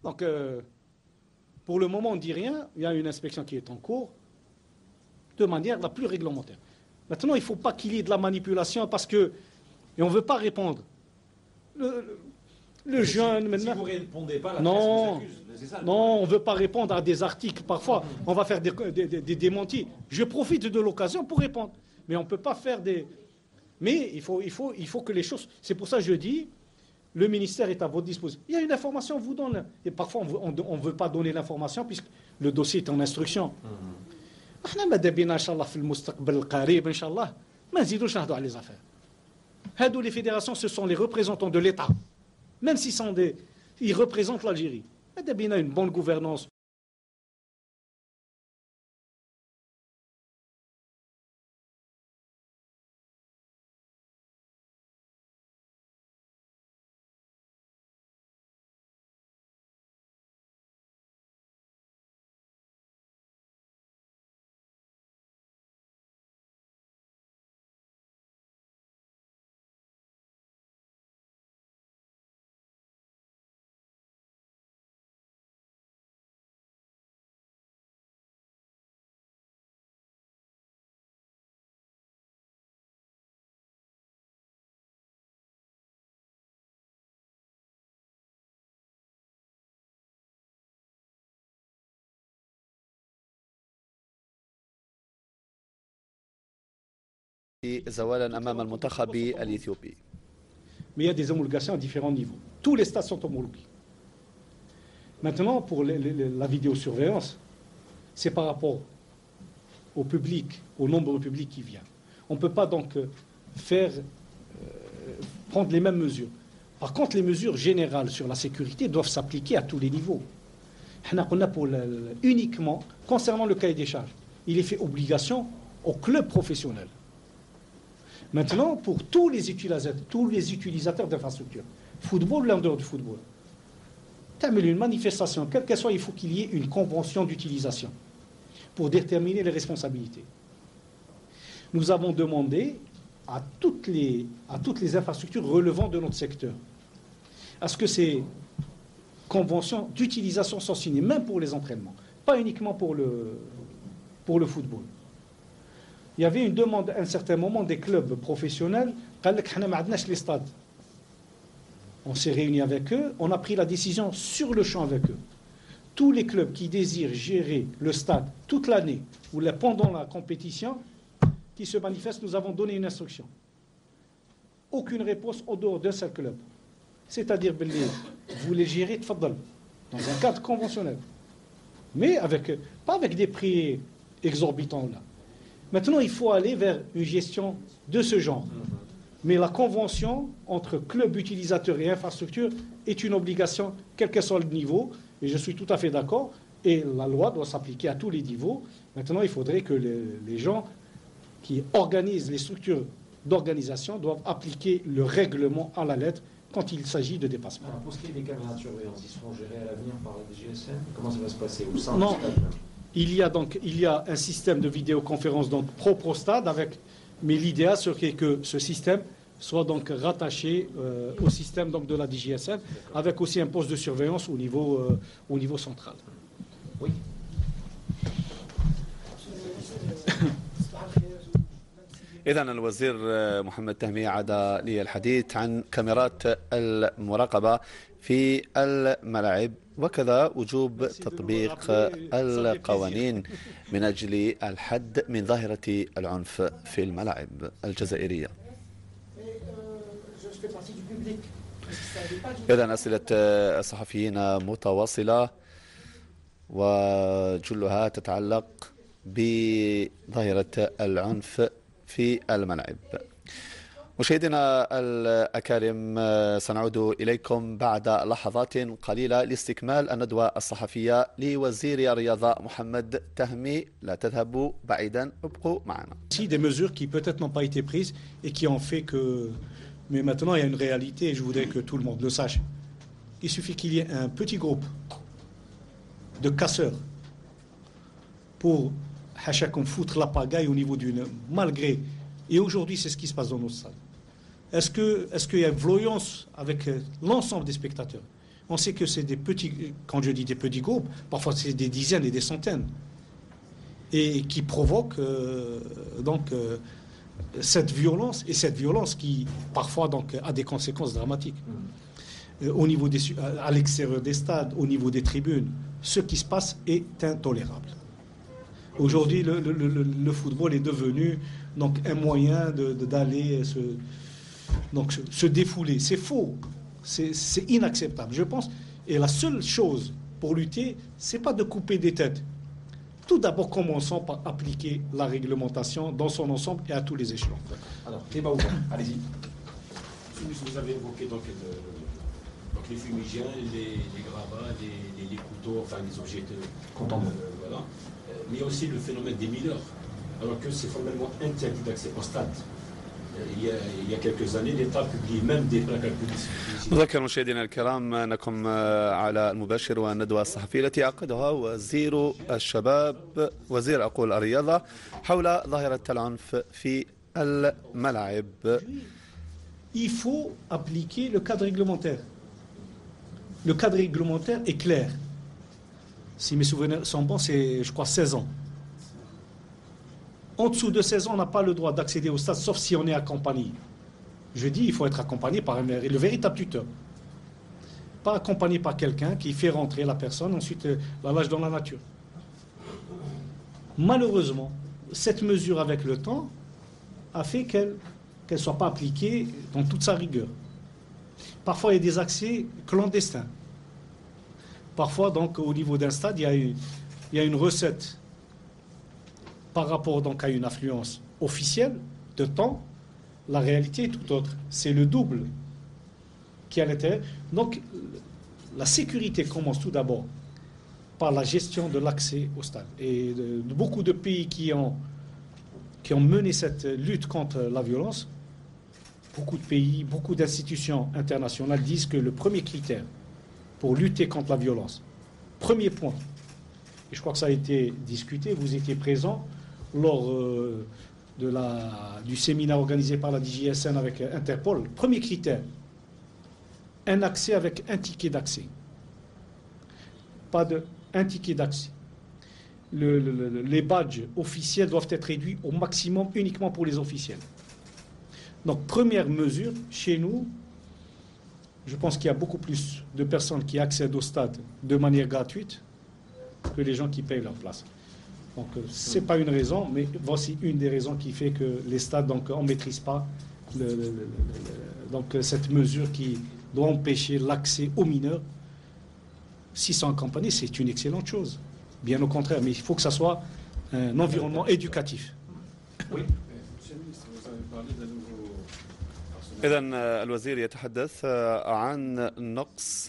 Donc, Pour le moment, on ne dit rien. Il y a une inspection qui est en cours de manière la plus réglementaire. Maintenant, il ne faut pas qu'il y ait de la manipulation parce que... Et on ne veut pas répondre. Le jeune, maintenant... Si vous ne répondez pas, la non, presse vous accuse. C'est ça, non, on ne veut pas répondre à des articles. Parfois, on va faire des démentis. Je profite de l'occasion pour répondre. Mais on ne peut pas faire des... Mais il faut que les choses... C'est pour ça que je dis, le ministère est à votre disposition. Il y a une information, on vous donne. Et parfois, on ne veut pas donner l'information puisque le dossier est en instruction. احنا ماذا بينا ان شاء الله في المستقبل القريب ان شاء الله ما نزيدوش نهضوا على لي زافير. هادو les fédérations ce sont les représentants de l'État. Même s'ils sont ils représentent l'Algérie. ماذا بينا une bonne gouvernance. زوالا أمام المنتخب الإثيوبي. Mais il y a des homologations à différents niveaux. Tous les stades sont homologués. Maintenant, pour la vidéosurveillance, c'est par rapport au public, au nombre de public qui vient. On ne peut pas donc prendre les mêmes mesures. Par contre, les mesures générales sur la sécurité doivent s'appliquer à tous les niveaux. Uniquement, concernant le cahier des charges, il est fait obligation aux clubs professionnels. Maintenant, pour tous les utilisateurs d'infrastructures, football ou en dehors du football, une manifestation, quelle qu'elle soit, il faut qu'il y ait une convention d'utilisation pour déterminer les responsabilités. Nous avons demandé à toutes les infrastructures relevant de notre secteur à ce que ces conventions d'utilisation soient signées, même pour les entraînements, pas uniquement pour le football. Il y avait une demande à un certain moment des clubs professionnels. Les stades. On s'est réunis avec eux, on a pris la décision sur le champ avec eux. Tous les clubs qui désirent gérer le stade toute l'année ou pendant la compétition, qui se manifestent, nous avons donné une instruction. Aucune réponse au dehors d'un seul club. C'est-à-dire, vous les gérez dans un cadre conventionnel. Mais pas avec des prix exorbitants là. Maintenant, il faut aller vers une gestion de ce genre. Mais la convention entre clubs, utilisateurs et infrastructures est une obligation, quel que soit le niveau. Et je suis tout à fait d'accord. Et la loi doit s'appliquer à tous les niveaux. Maintenant, il faudrait que les gens qui organisent les structures d'organisation doivent appliquer le règlement à la lettre quand il s'agit de dépassement. Alors, pour ce qui est des caméras de surveillance, ils seront gérés à l'avenir par la DGSN. Comment ça va se passer au sein Non. du stade même? Il y a un système de vidéoconférence donc propre au stade, mais l'idéal serait que ce système soit donc rattaché au système donc de la DGSN, avec aussi un poste de surveillance au niveau central. Oui. إذن الوزير محمد تهمي عاد للحديث عن كاميرات المراقبة في الملاعب وكذا وجوب تطبيق القوانين من أجل الحد من ظاهرة العنف في الملاعب الجزائرية. إذن أسئلة الصحفيين متواصلة وجلها تتعلق بظاهرة العنف في الملاعب. مشاهدينا الأكارم، سنعود إليكم بعد لحظات قليلة لاستكمال الندوة الصحفية لوزير الرياضة محمد تهمي. لا تذهبوا بعيدا، ابقوا معنا. Des mesures qui peut-être n'ont pas été prises et qui ont fait que... Mais maintenant, il y a une réalité et je voudrais que tout le monde le sache. Il suffit qu'il y ait un petit groupe de casseurs pour qu'on foutre la pagaille au niveau d'une... Malgré... Et aujourd'hui, c'est ce qui se passe dans nos salles. Est-ce qu'il y a une violence avec l'ensemble des spectateurs? On sait que c'est des petits, quand je dis des petits groupes, parfois c'est des dizaines et des centaines, et qui provoquent cette violence, et cette violence qui parfois donc a des conséquences dramatiques. Au niveau à l'extérieur des stades, au niveau des tribunes, ce qui se passe est intolérable. Aujourd'hui, le football est devenu donc un moyen d'aller se défouler. C'est faux, c'est inacceptable, je pense. Et la seule chose pour lutter, c'est pas de couper des têtes. Tout d'abord, commençons par appliquer la réglementation dans son ensemble et à tous les échelons. Alors, débat ouvert, allez-y. Vous avez évoqué donc les fumigènes, les gravats, les couteaux, enfin les objets contendants. Voilà. Mais il y a aussi le phénomène des mineurs, alors que c'est formellement interdit d'accès au stade. Il y a quelques années, l'État publie même des placards publicitaires. نذكر مشاهدينا الكرام أنكم على المباشر والندوة الصحفية التي عقدها وزير الرياضة حول ظاهرة العنف في الملاعب. Il faut appliquer le cadre réglementaire. Le cadre réglementaire est clair. Si mes souvenirs sont bons, c'est, je crois, 16 ans. En dessous de 16 ans, on n'a pas le droit d'accéder au stade, sauf si on est accompagné. Je dis, il faut être accompagné par le véritable tuteur. Pas accompagné par quelqu'un qui fait rentrer la personne, ensuite la lâche dans la nature. Malheureusement, cette mesure avec le temps a fait qu'elle ne soit pas appliquée dans toute sa rigueur. Parfois, il y a des accès clandestins. Parfois, donc, au niveau d'un stade, il y a une recette par rapport donc, à une affluence officielle de temps. La réalité est tout autre. C'est le double qui est à l'intérieur. Donc, la sécurité commence tout d'abord par la gestion de l'accès au stade. Et de beaucoup de pays qui ont mené cette lutte contre la violence, beaucoup de pays, beaucoup d'institutions internationales disent que le premier critère pour lutter contre la violence, premier point, et je crois que ça a été discuté, vous étiez présent lors du séminaire organisé par la DGSN avec Interpol, premier critère, un accès avec un ticket d'accès. Pas un ticket d'accès. Les badges officiels doivent être réduits au maximum uniquement pour les officiels. Donc, première mesure, chez nous, je pense qu'il y a beaucoup plus de personnes qui accèdent au stade de manière gratuite que les gens qui payent leur place. Donc, ce n'est pas une raison, mais voici une des raisons qui fait que les stades, donc, on ne maîtrise pas donc, cette mesure qui doit empêcher l'accès aux mineurs. Si c'est accompagné, c'est une excellente chose. Bien au contraire, mais il faut que ça soit un environnement éducatif. Oui. Monsieur le ministre, vous avez parlé d'un nouveau إذن الوزير يتحدث عن نقص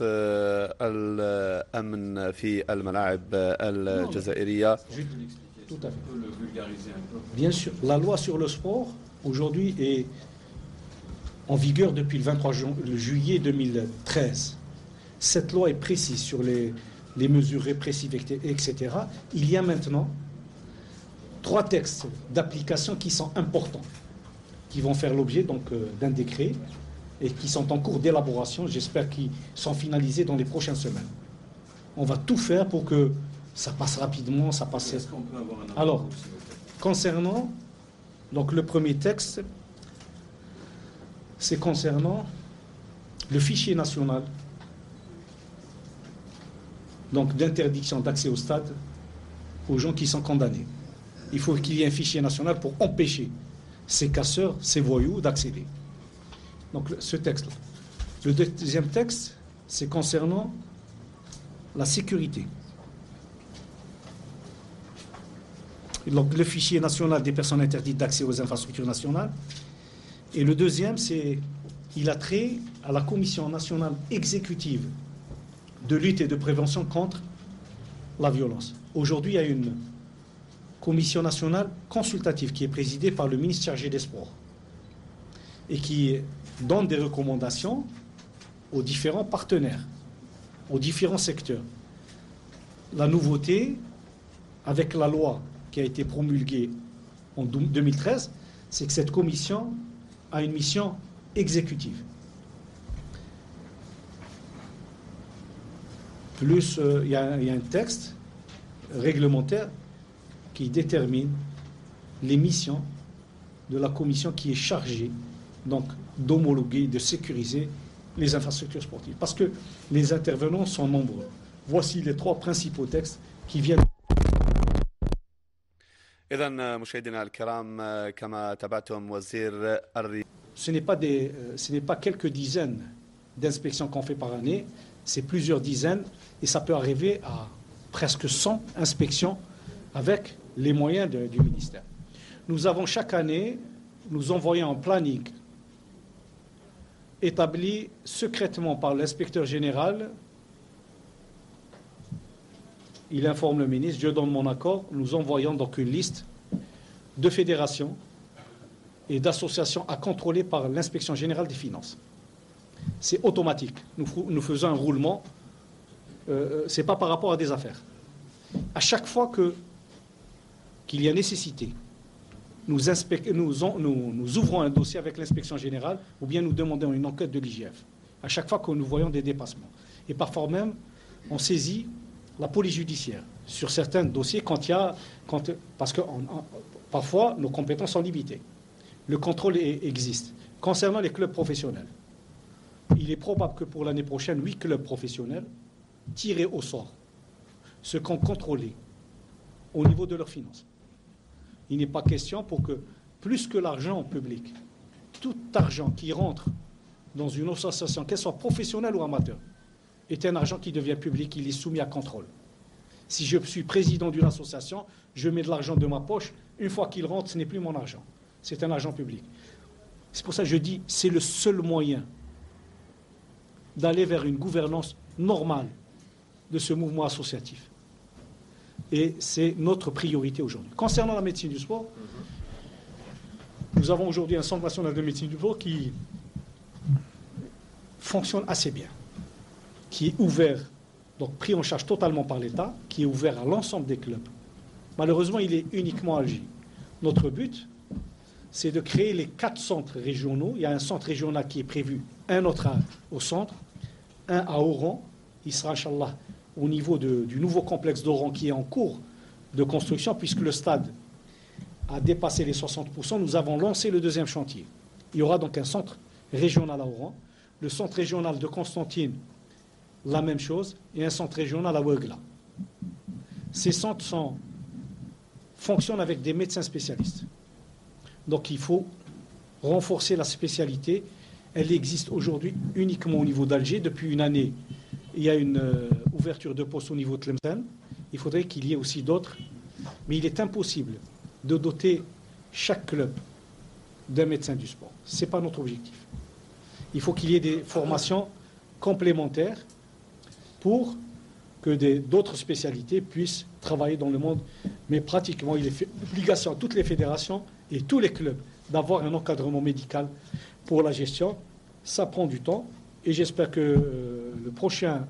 الأمن في الملاعب الجزائرية. Tout à fait. On peut le vulgariser un peu. Bien sûr, la loi sur le sport, aujourd'hui, est en vigueur depuis le 23 juillet 2013. Cette loi est précise sur les mesures répressives, etc. Il y a maintenant 3 textes d'application qui sont importants, qui vont faire l'objet donc d'un décret et qui sont en cours d'élaboration. J'espère qu'ils sont finalisés dans les prochaines semaines. On va tout faire pour que ça passe rapidement, ça passe. Est-ce qu'on peut avoir un Alors, avant-goût, s'il vous plaît? concernant donc le premier texte, c'est concernant le fichier national donc d'interdiction d'accès au stade aux gens qui sont condamnés. Il faut qu'il y ait un fichier national pour empêcher ces casseurs, ces voyous d'accéder. Donc ce texte-là. Le deuxième texte, c'est concernant la sécurité. Donc le fichier national des personnes interdites d'accès aux infrastructures nationales. Et le deuxième, il a trait à la Commission nationale exécutive de lutte et de prévention contre la violence. Aujourd'hui, il y a une commission nationale consultative qui est présidée par le ministre chargé des Sports et qui donne des recommandations aux différents partenaires, aux différents secteurs. La nouveauté, avec la loi qui a été promulguée en 2013, c'est que cette commission a une mission exécutive. plus il y a un texte réglementaire qui détermine les missions de la commission qui est chargée donc d'homologuer, de sécuriser les infrastructures sportives. Parce que les intervenants sont nombreux. Voici les 3 principaux textes qui viennent. إذن مشاهدينا الكرام كما تابعتم وزير الرياضة. Ce n'est pas quelques dizaines d'inspections qu'on fait par année, c'est plusieurs dizaines et ça peut arriver à presque 100 inspections avec les moyens du ministère. Nous avons chaque année, nous envoyons un planning établi secrètement par l'inspecteur général. Il informe le ministre, je donne mon accord, nous envoyons donc une liste de fédérations et d'associations à contrôler par l'inspection générale des finances. C'est automatique. Nous faisons un roulement, ce n'est pas par rapport à des affaires. À chaque fois qu'il y a nécessité, nous ouvrons un dossier avec l'inspection générale ou bien nous demandons une enquête de l'IGF. À chaque fois que nous voyons des dépassements. Et parfois même, on saisit la police judiciaire sur certains dossiers parce que parfois nos compétences sont limitées. Le contrôle existe. Concernant les clubs professionnels, il est probable que pour l'année prochaine, 8 clubs professionnels tirés au sort seront contrôlés au niveau de leurs finances. Il n'est pas question pour que, plus que l'argent public, tout argent qui rentre dans une association, qu'elle soit professionnelle ou amateur, est un argent qui devient public, il est soumis à contrôle. Si je suis président d'une association, je mets de l'argent de ma poche, une fois qu'il rentre, ce n'est plus mon argent. C'est un argent public. C'est pour ça que je dis, c'est le seul moyen d'aller vers une gouvernance normale de ce mouvement associatif. Et c'est notre priorité aujourd'hui. Concernant la médecine du sport, nous avons aujourd'hui un centre national de médecine du sport qui fonctionne assez bien, qui est ouvert, donc pris en charge totalement par l'État, qui est ouvert à l'ensemble des clubs. Malheureusement, il est uniquement à Alger. Notre but, c'est de créer les 4 centres régionaux. Il y a un centre régional qui est prévu, un autre au centre, un à Oran. Il sera, Inch'Allah, au niveau du nouveau complexe d'Oran qui est en cours de construction, puisque le stade a dépassé les 60%. Nous avons lancé le 2e chantier. Il y aura donc un centre régional à Oran, le centre régional de Constantine, la même chose, et un centre régional à Ouegla. Ces centres fonctionnent avec des médecins spécialistes. Donc il faut renforcer la spécialité. Elle existe aujourd'hui uniquement au niveau d'Alger. Depuis une année, il y a une ouverture de poste au niveau de Tlemcen. Il faudrait qu'il y ait aussi d'autres. Mais il est impossible de doter chaque club d'un médecin du sport. Ce n'est pas notre objectif. Il faut qu'il y ait des formations complémentaires pour que d'autres spécialités puissent travailler dans le monde. Mais pratiquement, il est fait obligation à toutes les fédérations et tous les clubs d'avoir un encadrement médical pour la gestion. Ça prend du temps et j'espère que le prochain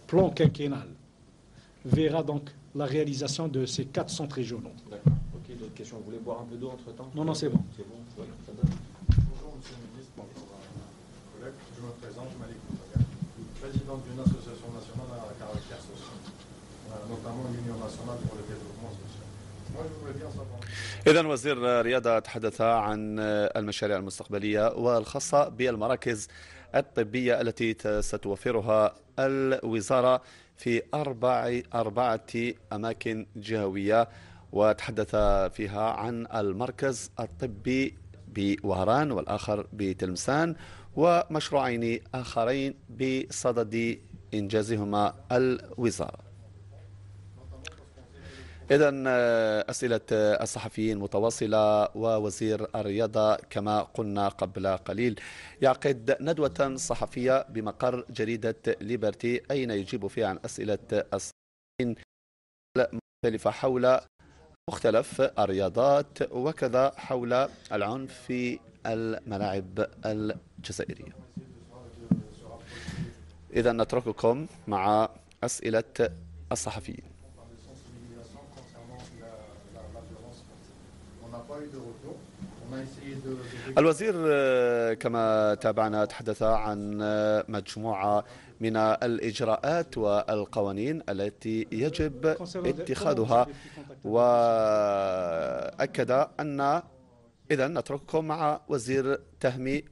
plan quinquennal verra donc la réalisation de ces 4 centres régionaux. D'accord. Ok, d'autres questions. Vous voulez boire un peu d'eau entre-temps? Non, c'est bon. C'est bon, oui, ça donne. Bonjour Monsieur le Ministre, bonjour collègue. Je me présente, Malik Boutaga, président d'une association nationale à caractère social, notamment l'Union nationale pour le développement social. Moi je voudrais bien savoir. إذن وزير الرياضة تحدث عن المشاريع المستقبلية والخاصة بالمراكز الطبية التي ستوفرها الوزارة في 4 أماكن جهوية، وتحدث فيها عن المركز الطبي بوهران والآخر بتلمسان، ومشروعين آخرين بصدد إنجازهما الوزارة. إذن أسئلة الصحفيين متواصلة، ووزير الرياضة كما قلنا قبل قليل يعقد ندوة صحفية بمقر جريدة ليبرتي أين يجيب فيها عن أسئلة الصحفيين المختلفة حول مختلف الرياضات وكذا حول العنف في الملاعب الجزائرية. إذن نترككم مع أسئلة الصحفيين. الوزير كما تابعنا تحدث عن مجموعة من الإجراءات والقوانين التي يجب اتخاذها، وأكد أن إذا نترككم مع وزير تهمي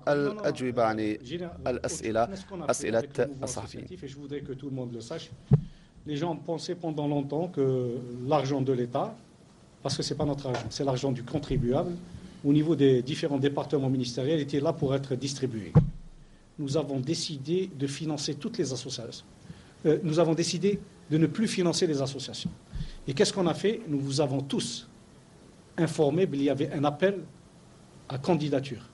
والأجوبة عن أسئلة الصحفيين. Les gens pensaient pendant longtemps que l'argent de l'État, parce que ce n'est pas notre argent, c'est l'argent du contribuable, au niveau des différents départements ministériels, était là pour être distribué. Nous avons décidé de financer toutes les associations. Nous avons décidé de ne plus financer les associations. Et qu'est-ce qu'on a fait? Nous vous avons tous informés qu'il y avait un appel à candidature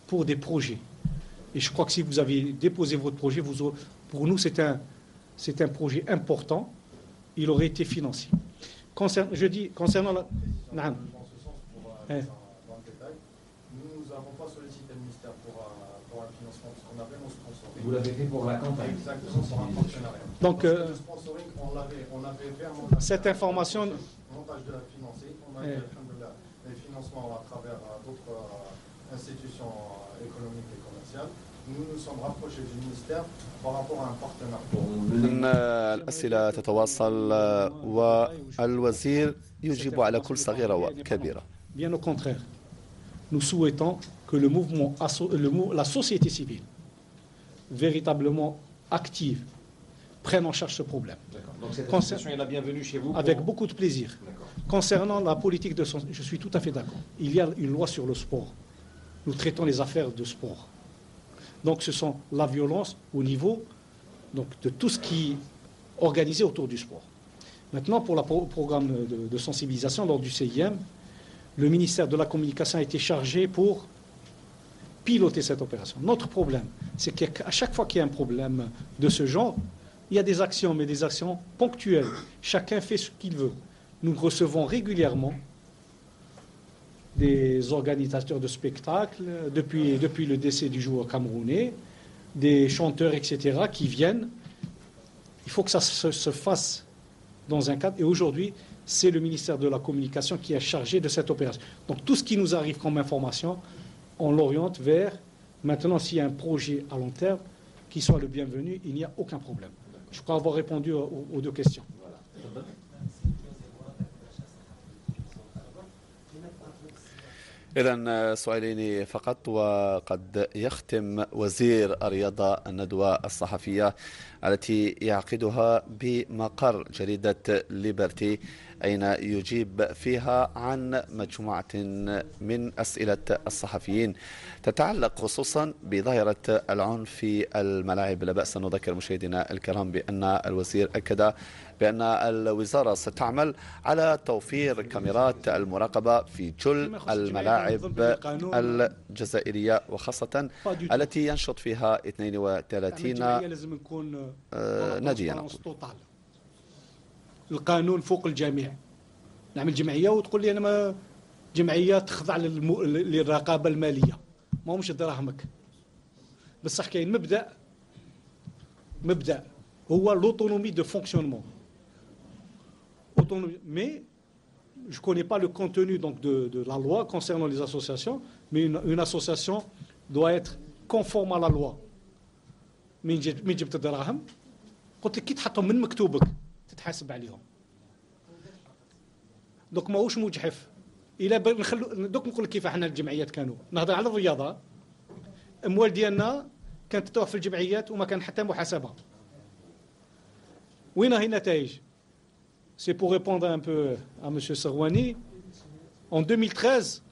pour des projets. Et je crois que si vous avez déposé votre projet, pour nous, c'est un projet important. Il aurait été financé. Concernant la... Dans ce sens, nous n'avons pas sollicité le ministère pour un financement, parce qu'on avait nos sponsoring. Vous l'avez fait pour la campagne. Exactement, pour un partenariat. Donc, le sponsoring, on avait fait un montage. Cette information... Montage de la financier. On a fait des financements à travers d'autres institutions économiques et commerciales. Nous nous sommes rapprochés du ministère par rapport à un partenariat. الأسئلة تتواصل والوزير يجيب على كل صغيرة وكبيرة. Bien au contraire, nous souhaitons que le mouvement, la société civile, véritablement active, prenne en charge ce problème. Donc cette association est la bienvenue chez vous? Avec beaucoup de plaisir. Concernant la politique de santé, je suis tout à fait d'accord. Il y a une loi sur le sport. Nous traitons les affaires de sport. Donc ce sont la violence au niveau de tout ce qui est organisé autour du sport. Maintenant, pour le programme de sensibilisation lors du CIM, le ministère de la Communication a été chargé pour piloter cette opération. Notre problème, c'est qu'à chaque fois qu'il y a un problème de ce genre, il y a des actions, mais des actions ponctuelles. Chacun fait ce qu'il veut. Nous recevons régulièrement des organisateurs de spectacles, depuis le décès du joueur camerounais, des chanteurs, etc., qui viennent. Il faut que ça se fasse dans un cadre. Et aujourd'hui, c'est le ministère de la Communication qui est chargé de cette opération. Donc tout ce qui nous arrive comme information, on l'oriente vers, maintenant s'il y a un projet à long terme, qui soit le bienvenu, il n'y a aucun problème. Je crois avoir répondu aux deux questions. Voilà. إذن سؤالين فقط وقد يختم وزير الرياضة الندوة الصحفية التي يعقدها بمقر جريدة ليبرتي، أين يجيب فيها عن مجموعة من أسئلة الصحفيين تتعلق خصوصا بظاهرة العنف في الملاعب. لا بأس أن نذكر مشاهدينا الكرام بأن الوزير أكد بأن الوزارة ستعمل على توفير كاميرات المراقبة في جل الملاعب الجزائرية، وخاصة التي ينشط فيها 32 ناديا. القانون فوق الجميع. نعمل جمعية وتقول لي أنا ما جمعية تخضع للرقابة المالية، ما همش دراهمك. بصح كاين مبدأ هو l'autonomie de fonctionnement. Mais je ne connais pas le contenu donc, de la loi concernant les associations, mais une association doit être conforme à la loi. من جبت الدراهم قلت لك كي تحطهم من مكتوبك تتحاسب عليهم. دوك ماهوش مجحف. الى دوك نقول لك كيف احنا الجمعيات كانوا نهضر على الرياضه، اموال ديالنا كانت تروح في الجمعيات وما كان حتى محاسبه. وين هي النتائج؟ C'est pour répondre un peu à M. Sarwani. En 2013,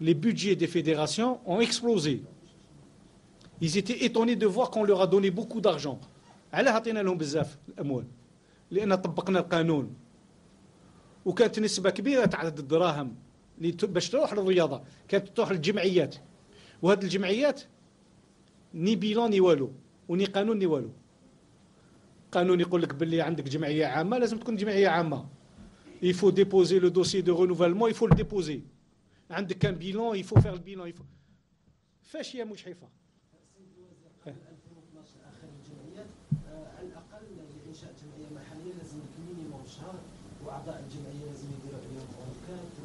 les budgets des fédérations ont explosé. Ils étaient étonnés de voir qu'on leur a donné beaucoup d'argent. علاه عطينا لهم بزاف الاموال؟ لان طبقنا القانون وكانت نسبه كبيره تاع الدراهم اللي باش تروح للرياضه كانت تروح للجمعيات، وهذه الجمعيات ني بيلون ني والو وني قانون ني والو. قانون يقول لك باللي عندك جمعيه عامه لازم تكون جمعيه عامه. Il faut déposer le dossier de renouvellement, il faut le déposer. عندك un bilan, il faut faire le bilan, il faut. فاشيه مجحفه.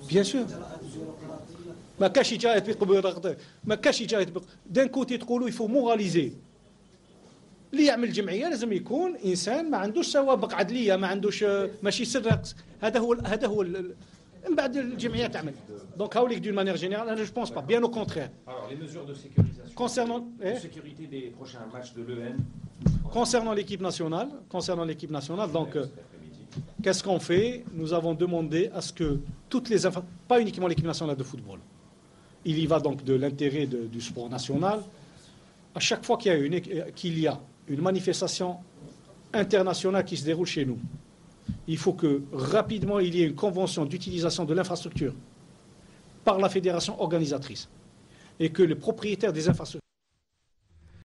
Bien sûr. ما كاش إجراءات بيرقدوا، ما كاش إجراءات. D'un côté تقولوا il faut moraliser. اللي يعمل جمعيه لازم يكون انسان ما عندوش سوابق عدليه، ما عندوش ماشي سر. هذا هو من بعد الجمعيه تعمل. دونك هاوليك دون مانيير جينيرال انا جو بونس با بيان او كونترير. Alors, les mesures de sécurisation, Concernant de sécurité des prochains matchs de l'EN. concernant l'équipe nationale, donc qu'est-ce qu'on fait? Nous avons demandé à ce que toutes les pas uniquement l'équipe nationale de football. Il y va donc de l'intérêt du sport national. À chaque fois qu'il y a une manifestation internationale qui se déroule chez nous, il faut que rapidement il y ait une convention d'utilisation de l'infrastructure par la fédération organisatrice et que les propriétaires des infrastructures